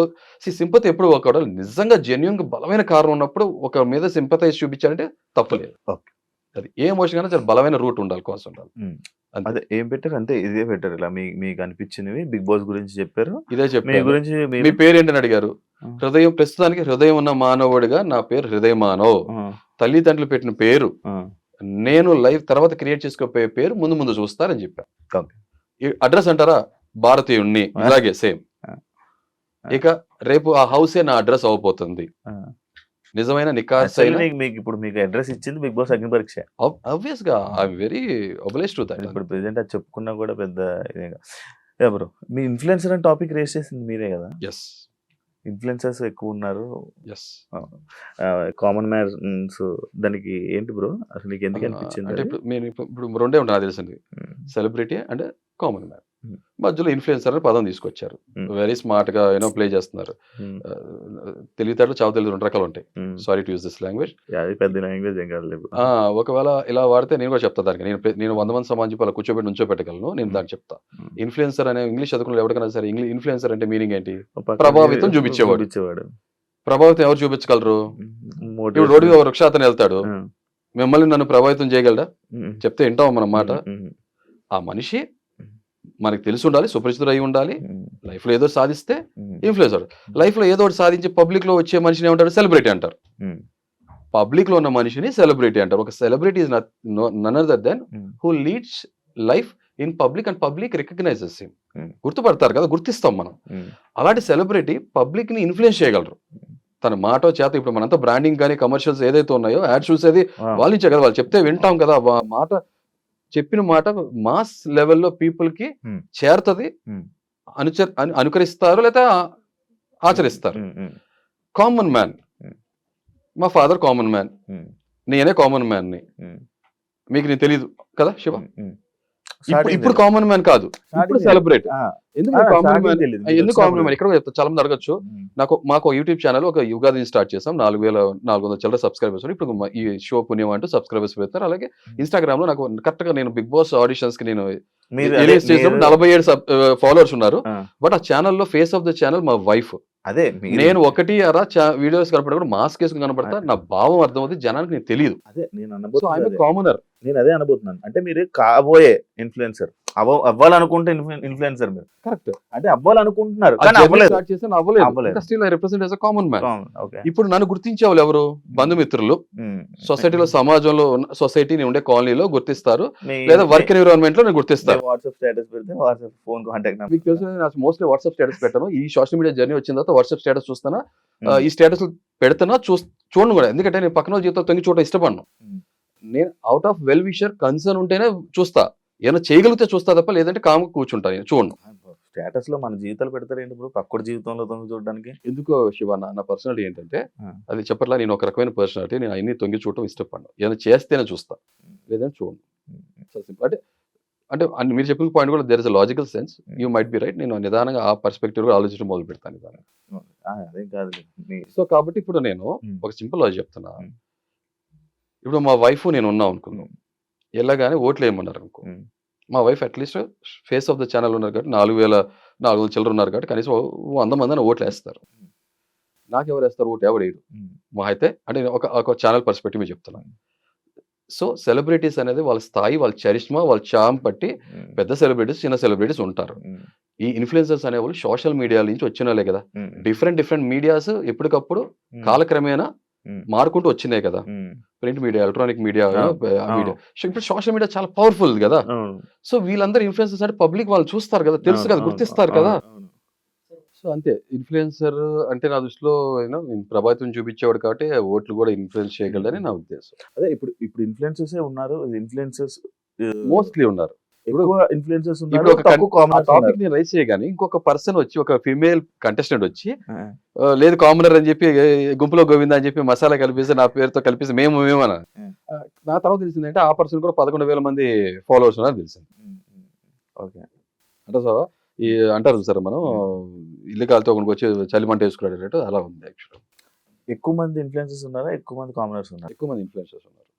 సింపతి ఎప్పుడు వర్క్ అవ్వదు. నిజంగా జెన్యూన్‌గా బలమైన కారణం ఉన్నప్పుడు ఒకరి మీద సింపథైజ్ చూపించాలంటే తప్పు లేదు. ఓకే. అది ఏ ఎమోషన్ అయినా చాలా బలమైన రూట్ ఉండాలి. కాజ్ ఉండాలి. హ్మ్. అంతే. అదే ఏం పెట్టారు? అంతే ఇదే పెట్టారు. ఇలా మీకనిపించినవి 'బిగ్ బాస్' గురించి చెప్పారు. ఇదే మీ చెప్పాను. గురించి మీ మీరు పేరేంటని అడిగారు. ఆ! ప్రస్తుతానికి హృదయం ఉన్న మానవుడిగా నా పేరు హృదయమానవ్. ఆ! తల్లిదండ్రులు పెట్టిన పేరు ఆ! నేను లైవ్ తర్వాత క్రియేట్ చేసుకోపోయే పేరు ముందు ముందు చూస్తారని చెప్పా. ఓకే. ఈ అడ్రస్ అంటారా, భారతీయుణ్ణి, ఇలాగే సేమ్. ఇక రేపు ఆ హౌసే నా అడ్రస్ అవ్వబోతుంది. నిజమైన నికార్సైన మీకు ఇప్పుడు మీకు అడ్రస్ ఇచ్చింది బిగ్ బాస్ అగ్ని పరీక్ష. ఆబ్వియస్ గా ఐఎమ్ వెరీ ఒబలైజ్డ్ టు దట్. ఇప్పుడు ప్రెసెంట్ అది చెప్పుకున్నా కూడా పెద్ద ఇదేగా. బ్రో, మీ ఇన్ఫ్లుయెన్సర్ అని టాపిక్ రేస్ చేసింది మీరే కదా? ఎస్ ఇన్ఫ్లుయెన్సర్స్ ఎక్కువ ఉన్నారు, ఎస్. Common man's. దానికి ఏంటి బ్రో అసలు నీకు ఎందుకు అనిపించింది అంటే అది? ఇప్పుడు రెండే ఉంటాయి నాకు తెలిసింది, celebrity and common man. Hmm. మధ్యలో ఇన్ఫ్లుయెన్సర్ అనే పదం తీసుకొచ్చారు. Hmm. వెరీ స్మార్ట్ గా ప్లే చేస్తున్నారు. Hmm. తెలివితేటలు చావు తెలివి 2 రకాలు ఉంటాయి. Hmm. Sorry to use this language. అది పెద్ద లాంగ్వేజ్ ఏం కాదు. ఒకవేళ ఇలా వాడితే నేను కూడా చెప్తా దానికి. నేను 100 మంది సమాజం చెప్పి అలా కూర్చోబెట్టి నుంచోబెట్టగలను. నేను దానికి చెప్తా. ఇన్ఫ్లుయెన్సర్ అనే ఇంగ్లీష్ చదువుకున్న ఎవరికైనా సరే ఇన్ఫ్లుయెన్సర్ అంటే మీనింగ్ ఏంటి? ప్రభావితం చూపించేవాడు. ప్రభావితం ఎవరు చూపించగలరు? ఇప్పుడు రోడ్డు మీద వృక్షాతను వెళ్తాడు, మిమ్మల్ని నన్ను ప్రభావితం చేయగలడా? చెప్తే వింటాం మన మాట. ఆ మనిషి మనకి తెలిసి ఉండాలి, సుపరిచితుడు అయి ఉండాలి. లైఫ్ లో ఏదో సాధిస్తే ఇన్ఫ్లుయెన్సర్. లైఫ్ లో ఏదో ఒకటి సాధించి పబ్లిక్ లో వచ్చే మనిషిని ఏమంటారు? సెలబ్రిటీ అంటారు. పబ్లిక్ లో ఉన్న మనిషిని సెలబ్రిటీ అంటారు. ఒక celebrity is none other than who leads life in public and public recognises him. గుర్తుపడతారు కదా, గుర్తిస్తాం మనం. అలాంటి సెలబ్రిటీ పబ్లిక్ ని ఇన్ఫ్లుయెన్స్ చేయగలరు తన మాటో చేత. ఇప్పుడు మనంతా బ్రాండింగ్ కానీ కమర్షియల్స్ ఏదైతే ఉన్నాయో, యాడ్ చూసేది వాళ్ళ నుంచే కదా. వాళ్ళు చెప్తే వింటాం కదా. మాట చెప్పిన మాట మాస్ లెవెల్లో పీపుల్ కి చేరుతుంది, అనుకరిస్తారు లేదా ఆచరిస్తారు. కామన్ మ్యాన్, మా ఫాదర్ కామన్ మ్యాన్, నేనే కామన్ మ్యాన్ ని. మీకు నేను తెలీదు కదా శివ? ఇప్పుడు కామన్ మ్యాన్ కాదు, ఇప్పుడు సెలబ్రేట్. ఎందుకు కామన్ మ్యాన్? ఎందుకు కామన్ మ్యాన్? ఇక్కడ చెప్తా. చాలా మంది అడగచ్చు. మాకు యూట్యూబ్ ఛానల్ ఒక యుగాది స్టార్ట్ చేసాం, 4,400 చిల్లర సబ్స్క్రైబర్స్. ఇప్పుడు ఈ షో పుణ్యం అంటూ సబ్స్క్రైబర్స్ పెడతారు. అలాగే ఇన్స్టాగ్రామ్ లో నాకు కరెక్ట్ గా నేను బిగ్ బాస్ ఆడిషన్స్ కి నేను 47 ఫాలోవర్స్ ఉన్నారు. బట్ ఆ ఛానల్లో ఫేస్ ఆఫ్ ద ఛానల్ మా వైఫ్. అదే నేను ఒకటి అరా వీడియోస్ కనపడ కూడా మాస్క్ వేసుకుని కనపడతా. నా భావం అర్థమవుతుంది, జనానికి నేను తెలియదు. అదే నేను కామనర్. నేను అదే అనబోతున్నాను. అంటే మీరు కాబోయే ఇన్ఫ్లుయెన్సర్ అవ్వాలనుకుంటే ఇన్ఫ్లుయెన్సర్ మీరు కరెక్ట్ అంటే అవ్వాలనుకుంటున్నారు, కానీ కామన్ మ్యాన్. ఇప్పుడు నన్ను గుర్తించే వాళ్ళు ఎవరు? బంధుమిత్రులు, సొసైటీలో, సమాజంలో, సొసైటీని ఉండే కాలనీలో గుర్తిస్తారు, లేదా వర్క్ ఎన్విరాన్మెంట్ లో నేను గుర్తిస్తారు. వాట్సాప్ స్టేటస్ పెడితే వాట్సాప్ ఫోన్ కాంటాక్ట్ నెంబర్. మీకు తెలుసు, నేను మోస్ట్లీ వాట్సాప్ స్టేటస్ పెట్టాను. ఈ సోషల్ మీడియా జర్నీ వచ్చిన తర్వాత వాట్సాప్ స్టేటస్ చూస్తానా, ఈ స్టేటస్ పెడతానా, చూడను కూడా. ఎందుకంటే నేను పక్కన జీవితం తొంగి చూడటం ఇష్టపడను. నేను out of well wisher concern ఉంటేనే చూస్తా, ఏమైనా చేయగలిగితే చూస్తా తప్ప లేదంటే కాము కూర్చుంటా. నేను చూడండి. స్టేటస్ లో మన జీవితాలు పెడతారు ఏంటి ఇప్పుడు పక్కడి జీవితంలో తొంగి చూడడానికి? ఎందుకో శివ, నా పర్సనాలిటీ ఏంటంటే అది చెప్పట్లా. నేను ఒక రకమైన పర్సనాలిటీ. నేను అన్ని తొంగి చూడటం ఇష్టపడను. ఏమైనా చేస్తేనే చూస్తా, లేదంటే చూడండి. అంటే మీరు చెప్పిన పాయింట్ కూడా there is a logical sense. You might be right. నేను నిదానంగా ఆ పర్స్పెక్టివ్ ఆలోచించడం మొదలు పెడతాను నిదానంగా. అదేం కాదు. సో కాబట్టి ఇప్పుడు నేను ఒక సింపుల్ లాజిక్ చెప్తున్నా. ఇప్పుడు మా వైఫ్ నేను ఉన్నాం అనుకుందాం, వెళ్ళగానే ఓట్లు వేయమన్నారు అనుకో. మా wife at least face of the channel ఉన్నారు కాబట్టి 4,400 చిల్లర ఉన్నారు కాబట్టి కనీసం 100 మంది ఓట్లు వేస్తారు. నాకు ఎవరు వేస్తారు? ఓటు ఎవరు వేయరు. మా అయితే అంటే ఒక ఛానల్ పర్స్పెక్టివ్ చెప్తున్నాను. సో సెలబ్రిటీస్ అనేది వాళ్ళ స్థాయి, వాళ్ళ చరిష్మా, వాళ్ళ చామ్ బట్టి పెద్ద సెలబ్రిటీస్, చిన్న సెలబ్రిటీస్ ఉంటారు. ఈ ఇన్ఫ్లుయెన్సర్స్ అనేవాళ్ళు సోషల్ మీడియా నుంచి వచ్చిన వాళ్ళే కదా. డిఫరెంట్ మీడియాస్ ఎప్పటికప్పుడు కాలక్రమేణా మారుకుంటూ వచ్చినాయి కదా. ప్రింట్ మీడియా, ఎలక్ట్రానిక్ మీడియా, ఇప్పుడు సోషల్ మీడియా చాలా పవర్ఫుల్ కదా. సో వీళ్ళందరూ ఇన్ఫ్లుయెన్సర్స్ అంటే పబ్లిక్ వాళ్ళు చూస్తారు కదా, తెలుసు కదా, గుర్తిస్తారు కదా. సో అంతే. ఇన్ఫ్లుయెన్సర్ అంటే నా దృష్టిలో ప్రభావితం చూపించేవాడు కాబట్టి ఓట్లు కూడా ఇన్ఫ్లుయెన్స్ చేయగలరని నా ఉద్దేశం. అదే ఇప్పుడు ఇన్ఫ్లుయెన్సర్స్ ఉన్నారు, ఇన్ఫ్లుయెన్సర్స్ మోస్ట్లీ ఉన్నారు. ఇన్ఫ్లుయెన్సర్స్ ఇప్పుడు ఒక టాపిక్ నేను రైస్ చేయగానే ఇంకొక పర్సన్ వచ్చి, ఒక ఫిమేల్ కంటెస్టెంట్ వచ్చి, లేదు కామనర్ అని చెప్పి గుంపులో గోవింద అని చెప్పి మసాలా కలిపేసి నా పేరుతో కలిపేసి మేమేమన్నా. నా తర్వాత తెలిసిందంటే ఆ పర్సన్ కూడా 11,000 మంది ఫాలోవర్స్ ఉన్నారని తెలిసింది. ఓకే. అంటే సో ఈ అంటారు సార్, మనం ఇల్లు కాలితో ఒకరికి వచ్చి చలిమంట వేసుకున్నాడు రేటు అలా ఉంది. యాక్చువల్ ఎక్కువ మంది ఇన్ఫ్లుయెన్సర్స్ ఉన్నారా, ఎక్కువ మంది కామనర్స్ ఉన్నారు? ఎక్కువ మంది ఇన్ఫ్లుయెన్సర్స్ ఉన్నారు.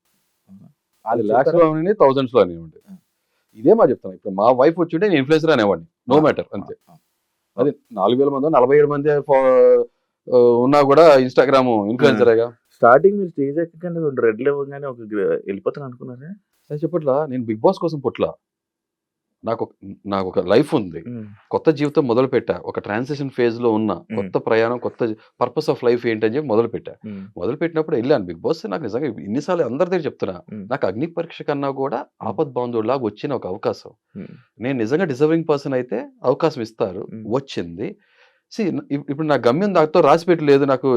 అది లాక్స్ లో థౌజండ్స్ లో అనేవాడి. ఇదే మా చెప్తాను. ఇప్పుడు మా వైఫ్ వచ్చి ఉంటే నేను ఇన్ఫ్లుయెన్సర్ అనేవాడిని, నో మ్యాటర్. అంతే. అది 4,000 మంది 47 మంది ఉన్నా కూడా ఇన్స్టాగ్రామ్ ఇన్ఫ్లుయెన్సరేగా. స్టార్టింగ్ మీరు స్టేజ్ ఎక్కగానే 2 రెడ్లు ఇవ్వగానే ఒక వెళ్ళిపోతాను అనుకున్నారా? చెప్పట్లా, నేను బిగ్ బాస్ కోసం పుట్ల. నాకొక లైఫ్ ఉంది. కొత్త జీవితం మొదలుపెట్టా. ఒక ట్రాన్సిషన్ ఫేజ్‌లో ఉన్నా. కొత్త ప్రయాణం, కొత్త పర్పస్ ఆఫ్ లైఫ్ ఏంటని చెప్పి మొదలుపెట్టా. మొదలుపెట్టినప్పుడు ఎళ్ళాను బిగ్ బాస్. నాకు నిజంగా ఇన్ని సార్లు అందరి దగ్గర చెప్తున్నా. నాకు అగ్ని పరీక్ష కన్నా కూడా ఆపద్బాంధవుడిలాగా వచ్చిన ఒక అవకాశం. నేను నిజంగా డిజర్వింగ్ పర్సన్ అయితే అవకాశం ఇస్తారు. వచ్చింది. సీ ఇప్పుడు నా గమ్యం నాతో రాసిపెట్టి లేదు. నాకు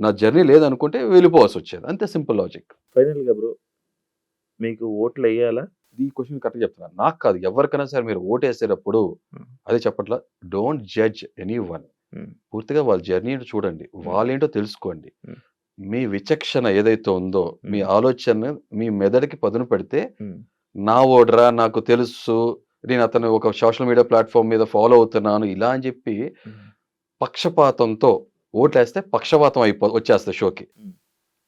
నా జర్నీ లేదనుకుంటే వెళ్ళిపోవాల్సొచ్చేది. అంతే సింపుల్ లాజిక్. ఫైనల్‌గా బ్రో మీకు ఓట్లెయ్యాలా? ఈ క్వెషన్ కరెక్ట్‌గా చెప్తున్నాను. నాకు కాదు ఎవరికైనా సరే మీరు ఓటేసేటప్పుడు అదే చెప్పట్లా డోంట్ జడ్జ్ ఎనీవన్. పూర్తిగా వాళ్ళ జర్నీ ఏంటో చూడండి. వాళ్ళేంటో తెలుసుకోండి. మీ విచక్షణ ఏదైతే ఉందో, మీ ఆలోచన మీ మెదడుకి పదును పెడితే నా ఓడురా నాకు తెలుసు. నేను అతను ఒక సోషల్ మీడియా ప్లాట్‌ఫార్మ్ మీద ఫాలో అవుతున్నాను. ఇలా అని చెప్పి పక్షపాతంతో ఓట్లేస్తే పక్షపాతం వచ్చేస్తది షోకి.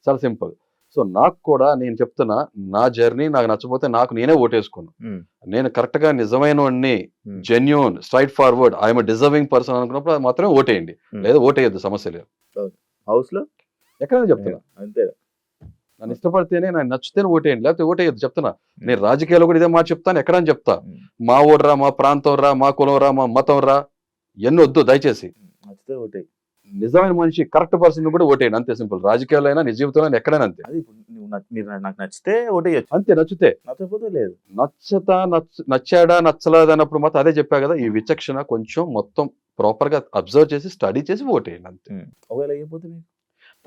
చాలా సింపుల్. సో నాకు కూడా నేను చెప్తున్నా నా జర్నీ నాకు నచ్చకపోతే నాకు నేనే ఓటేసుకున్నా. నేను కరెక్ట్‌గా నిజమైనోడిని, genuine, straightforward, I am a deserving person అనుకున్నప్పుడు అది మాత్రమే ఓటేయండి. లేదా ఓటేయొద్దు సమస్య లేదు. హౌస్‌లో ఎక్కడైనా చెప్తున్నా. అంతే. నన్ను ఇష్టపడితేనే నాకు నచ్చితేనే ఓటేయండి. లేకపోతే ఓటేయొద్దు చెప్తున్నా. నేను రాజకీయాల్లో కూడా ఇదే మాట చెప్తాను. ఎక్కడని చెప్తా. మా ఓడురా, మా ప్రాంతం రా, మా కులం రా, మా మతం రా ఇయన్నీ వద్దు దయచేసి. నచ్చితే ఓటేయి. నిజమైన మనిషి కరెక్ట్ పర్సన్ కూడా ఓటేయండి. అంతే సింపుల్. రాజకీయాల్లో అయినా, నిజ జీవితంలో అయినా ఎక్కడైనా అంతే. అది ఇప్పుడు మీరు నాకు నచ్చితే ఓటేయొచ్చు. అంతే నచ్చితే. నచ్చకపోతే లేదు. నచ్చాడా నచ్చలేదా అన్నప్పుడు మాత్రం అదే చెప్పా కదా. ఈ విచక్షణ కొంచెం మొత్తం ప్రాపర్‌గా అబ్జర్వ్ చేసి స్టడీ చేసి ఓటేయండి అంతే. ఒకవేళ ఎయ్యకపోతే మీకు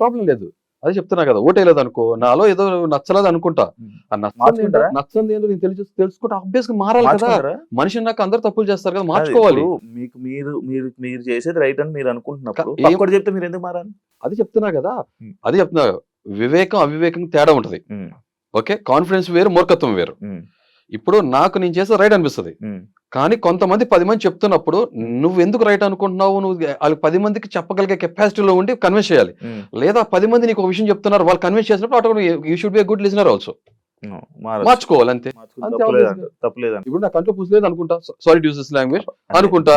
ప్రాబ్లమ్ లేదు. అదే చెప్తున్నా కదా. ఓటేయలేదు అనుకో నాలో ఏదో నచ్చలేదు అనుకుంటా. ఆ నచ్చంది ఏంటో నేను తెలుసుకుంటే ఆబ్వియస్‌గా మారాలి కదా. మనిషి నాకు అందరూ తప్పులు చేస్తారు కదా. మార్చుకోవాలి. మీకు మీరు చేసేది రైట్ అని మీరు అనుకుంటున్నప్పుడు ఇంకోటి చెప్తే మీరు ఎందుకు మారాలి? అది చెప్తున్నా కదా. అది చెప్తున్నా. వివేకం అవివేకం తేడా ఉంటది. ఓకే. కాన్ఫిడెన్స్ వేరు, మూర్ఖత్వం వేరు. ఇప్పుడు నాకు నేను చేసేది రైట్ అనిపిస్తది. కానీ కొంతమంది 10 మంది చెప్తున్నప్పుడు నువ్వెందుకు రైట్ అనుకుంటున్నావు? నువ్వు ఆళ్ళకి 10 మందికి చెప్పగలిగే కెపాసిటీలో ఉండి కన్విన్స్ చేయాలి. లేదా 10 మంది నీకు ఒక విషయం చెప్తున్నారు. వాళ్ళు కన్విన్స్ చేసినప్పుడు ఆటోమేటిక్‌గా you should be a good listener also. మార్చుకోవాలి అంతే. ఇప్పుడు నా కంట్లో పూసలేదు అనుకుంటా. Sorry to use this language అనుకుంటా.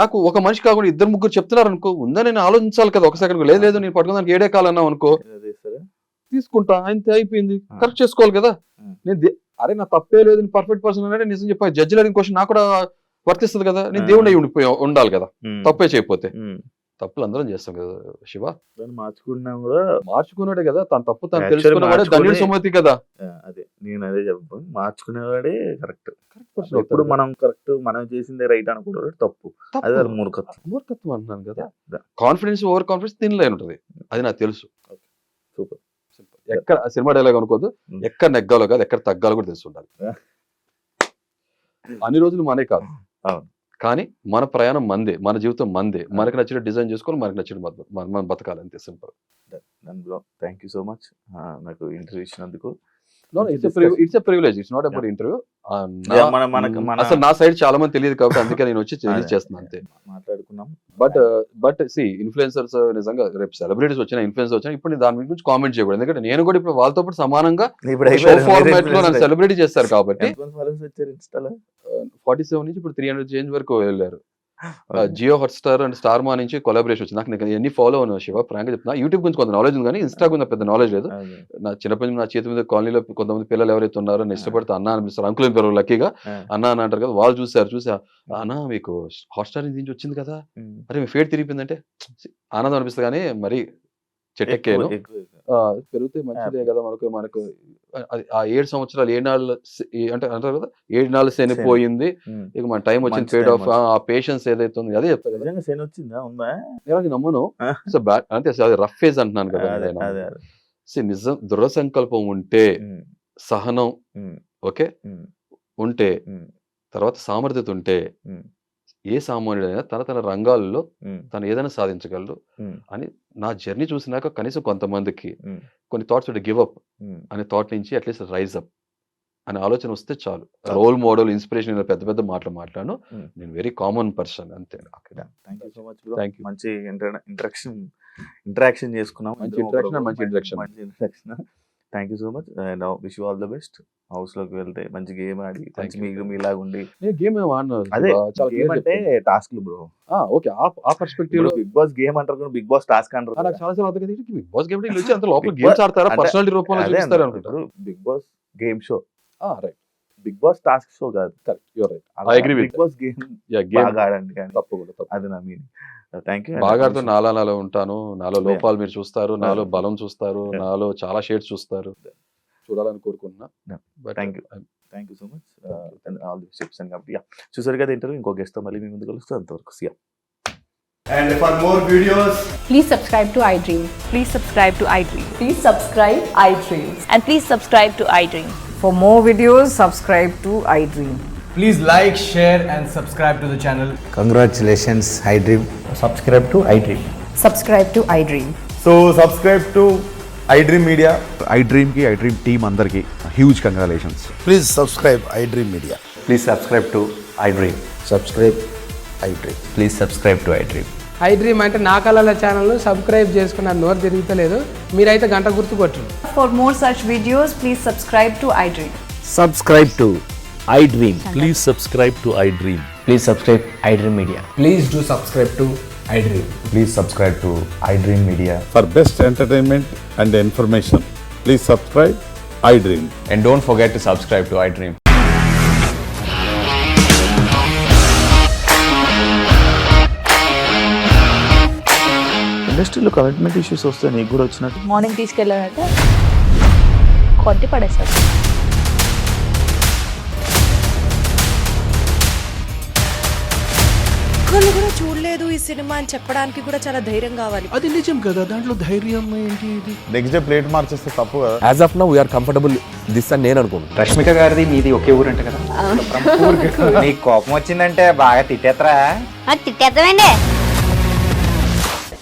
నాకు ఒక మనిషి కాకుండా ఇద్దరు ముగ్గురు చెప్తున్నారు అనుకో. ఉందని నేను ఆలోచించాలి కదా. ఒక సెకండ్ లేదు నేను పట్టుకోవడానికి ఏడే కాలన్నావు అనుకో. తీసుకుంటా అంతే అయిపోయింది. కరెక్ట్ చేసుకోవాలి కదా. నేను అరే నా తప్పే లేదు పర్ఫెక్ట్ పర్సన్ అంటే నిజం చెప్పా. జడ్జి లేని క్వశ్చన్ నాకు కూడా వర్తిస్తుంది కదా. నేను దేవుడు అయి ఉండాలి కదా. తప్పే చేయకపోతే. తప్పులు అందరం చేస్తాం కదా శివ. మార్చుకున్నా కూడా మార్చుకున్నాడే కదా. తన తప్పు తను తెలుసుకున్నవాడే ధన్యుడి సుమతి కదా. అదే నేను అదే చెప్పాను. మార్చుకునేవాడే కరెక్ట్. ఎప్పుడు మనం చేసిందే రైట్ అనుకుంటారు తప్పు. అదే మూర్ఖత్వం అంటున్నాను కదా. కాన్ఫిడెన్స్ ఓవర్ కాన్ఫిడెన్స్ తినలే ఉంటది. అది నాకు తెలుసు. సూపర్. ఎక్కడ సినిమా డైలాగ్ అనుకోదు. ఎక్కడ నెగ్గాలో కాదు ఎక్కడ తగ్గాలో కూడా తెలిసి ఉండాలి. అన్ని రోజులు మనే కాదు. కానీ మన ప్రయాణం మందే. మన జీవితం మందే. మనకు నచ్చిన డిజైన్ చేసుకోవాలి. మనకు నచ్చిన మనం బతకాలి అంతే simple. Thank you so much నాకు ఇంటర్వ్యూ ఇచ్చినందుకు. It's a privilege. It's not about interview. అసలు నా సైడ్ చాలా మంది తెలియదు కాబట్టి అందుకే నేను వచ్చి చేస్తున్నాను అంతే. మాట్లాడుకున్నాం. బట్ ఇన్ఫ్లుయెన్సర్స్ నిజంగా రేపు సెలబ్రిటీస్ వచ్చినా ఇన్ఫ్లుయెన్సర్ వచ్చినా ఇప్పుడు దాని గురించి కామెంట్ చేయకూడదు. ఎందుకంటే నేను కూడా ఇప్పుడు వాళ్ళతో పాటు సమానంగా షో ఫార్మాట్ లో నన్ను సెలబ్రిటీ చేస్తారు కాబట్టి 47 నుంచి ఇప్పుడు 300 చేంజ్ వరకు వెళ్ళారు. జియో హాట్‌స్టార్ అండ్ స్టార్ మా నుంచి కొలాబరేషన్ వచ్చింది. నాకు ఎన్ని ఫాలో అవును శివ ఫ్రాంక్‌గా చెప్తున్నా. యూట్యూబ్ గురించి కొంత నాలెడ్జ్ ఉంది కానీ ఇన్‌స్టా గురించి పెద్ద నాలెడ్జ్ లేదు. నా చిన్నప్పటి నుంచి నా చేతి మీద కాలనీలో కొంతమంది పిల్లలు ఎవరైతే ఉన్నారో నేను ఇష్టపడితే అన్న అనిపిస్తారు. అంకుల్ అని పిలవరు లక్కీగా. అన్న అని అంటారు కదా. వాళ్ళు చూసి అన్న మీకు హాట్‌స్టార్ నుంచి వచ్చింది కదా. అరే మీ ఫేట్ తిరిగిపోయిందంటే ఆనందం అనిపిస్తుంది కానీ మరి చెట్టెక్కాను. పెరిగితే మంచిదే కదా మనకు ఆ 7 సంవత్సరాలు 7 నాళ్ళు అంటే అంటారు కదా 7 నాళ్ళు శని పోయింది. ఇక మన టైం వచ్చింది పేడ్ ఆఫ్. ఆ పేషెన్స్ ఏదైతే ఉంది అదే చెప్తా కదా. శని వచ్చిందా ఉందా? నేను నమ్మను. సో అంటే అది రఫ్ ఫేజ్ అంటున్నాను కదా. నిజం దృఢ సంకల్పం ఉంటే సహనం ఓకే ఉంటే తర్వాత సామర్థ్యత ఉంటే ఏ సామాన్యుడైనా తన రంగాల్లో తను ఏదైనా సాధించగలరు అని నా జర్నీ చూసినాక కనీసం కొంతమందికి కొన్ని థాట్స్ గివ్ అప్ అనే థాట్ నుంచి అట్లీస్ట్ రైజ్ అప్ అనే ఆలోచన వస్తే చాలు. రోల్ మోడల్ ఇన్స్పిరేషన్ పెద్ద పెద్ద మాటలు మాట్లాడను. నేను వెరీ కామన్ పర్సన్ అంతే. Thank you. మంచి ఇంటరాక్షన్ చేసుకున్నాం. మంచి interaction. Thank you so much and wish you all the best. House లోకి వెళ్తే మంచి గేమ్ ఆడి మంచి మీలాగా ఉండి గేమ్ అదే అంటే టాస్క్లు బ్రో. ఓకే ఆ పర్స్పెక్టివ్ లో బిగ్ బాస్ గేమ్ అంటారు బిగ్ బాస్ టాస్క్ అంటారు. నాకు చాలా సార్లు అర్థం కాదు బిగ్ బాస్ గేమ్ వచ్చి అంత లోపల గేమ్స్ ఆడతారా పర్సనాలిటీ రూపంలో చూపిస్తారు అనుకుంటారు. Bigg Boss game show right Bigg Boss task show కాదు. Correct, your right. I agree with Bigg Boss game game బాగా ఆడండి అని. తప్పకుండా తప్పు. అది నా మీనింగ్. Thank you. బాగా ఆడుతూ నాలో ఉంటాను, నాలో లోపాలు మీరు చూస్తారు, నాలో బలం చూస్తారు, నాలో చాలా షేడ్స్ చూస్తారు, చూడాలని కోరుకుంటున్నా. But thank you. Thank you so much. All the చెప్తాను కాబట్టి చూసారు కదా ఇంటర్వ్యూ. ఇంకో గెస్ట్ తో మళ్ళీ మీ ముందు కలుస్తాను. అంతవరకు సియా. And for more videos, Please subscribe to iDream. Please subscribe to iDream. Please subscribe iDream. And please subscribe to iDream. For more videos, subscribe to iDream. please like, share and subscribe to the channel. Congratulations, iDream. Subscribe to iDream. Subscribe to iDream. So subscribe to iDream Media. iDream ki iDream team andarki huge congratulations. Please subscribe iDream Media. Please subscribe to iDream. Subscribe iDream. Please subscribe to iDream. iDream అంటే నా కళల channel subscribe చేసుకున్న నోరు తిరుగుతలేదు, మీరైతే గంట గుర్తు కొట్టండి. For more such videos, please subscribe to iDream. Subscribe to iDream. Please subscribe to iDream. Please subscribe iDream Media. Please do subscribe to iDream. Please subscribe to iDream Media. For best entertainment and information, please subscribe iDream. And don't forget to subscribe to iDream. ఇండస్ట్రీలో commitment issues వస్తే నీకు కూడా వచ్చినట్టు. Morning తీసుకెళ్ళాలంటే కొట్టి పడేస్తారు. ఒక్కళ్ళు కూడా చూడలేదు ఈ సినిమా అని చెప్పడానికి కూడా చాలా ధైర్యం కావాలి. అది నిజం కదా, దాంట్లో ధైర్యం ఏంటి? ఇది నెక్స్ట్ డే ప్లేట్ మార్చేస్తే తప్పు కదా. As of now, we are comfortable this అని నేను అనుకుంటున్నాను. రష్మిక గారిది మీది ఒకే ఊరంట కదా. నీకు కోపం వచ్చిందంటే బాగా తిట్టేత్తరా? తిట్టేద్దామండి.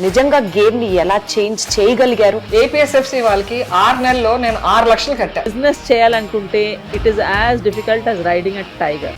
నిజంగా గేమ్ ని ఎలా చేంజ్ చేయగలిగారు? ఏపీఎస్ఎఫ్సి వాళ్ళకి 6 నెలల్లో నేను 6 లక్షలు కట్టా. బిజినెస్ చేయాలనుకుంటే it is as difficult as riding a tiger.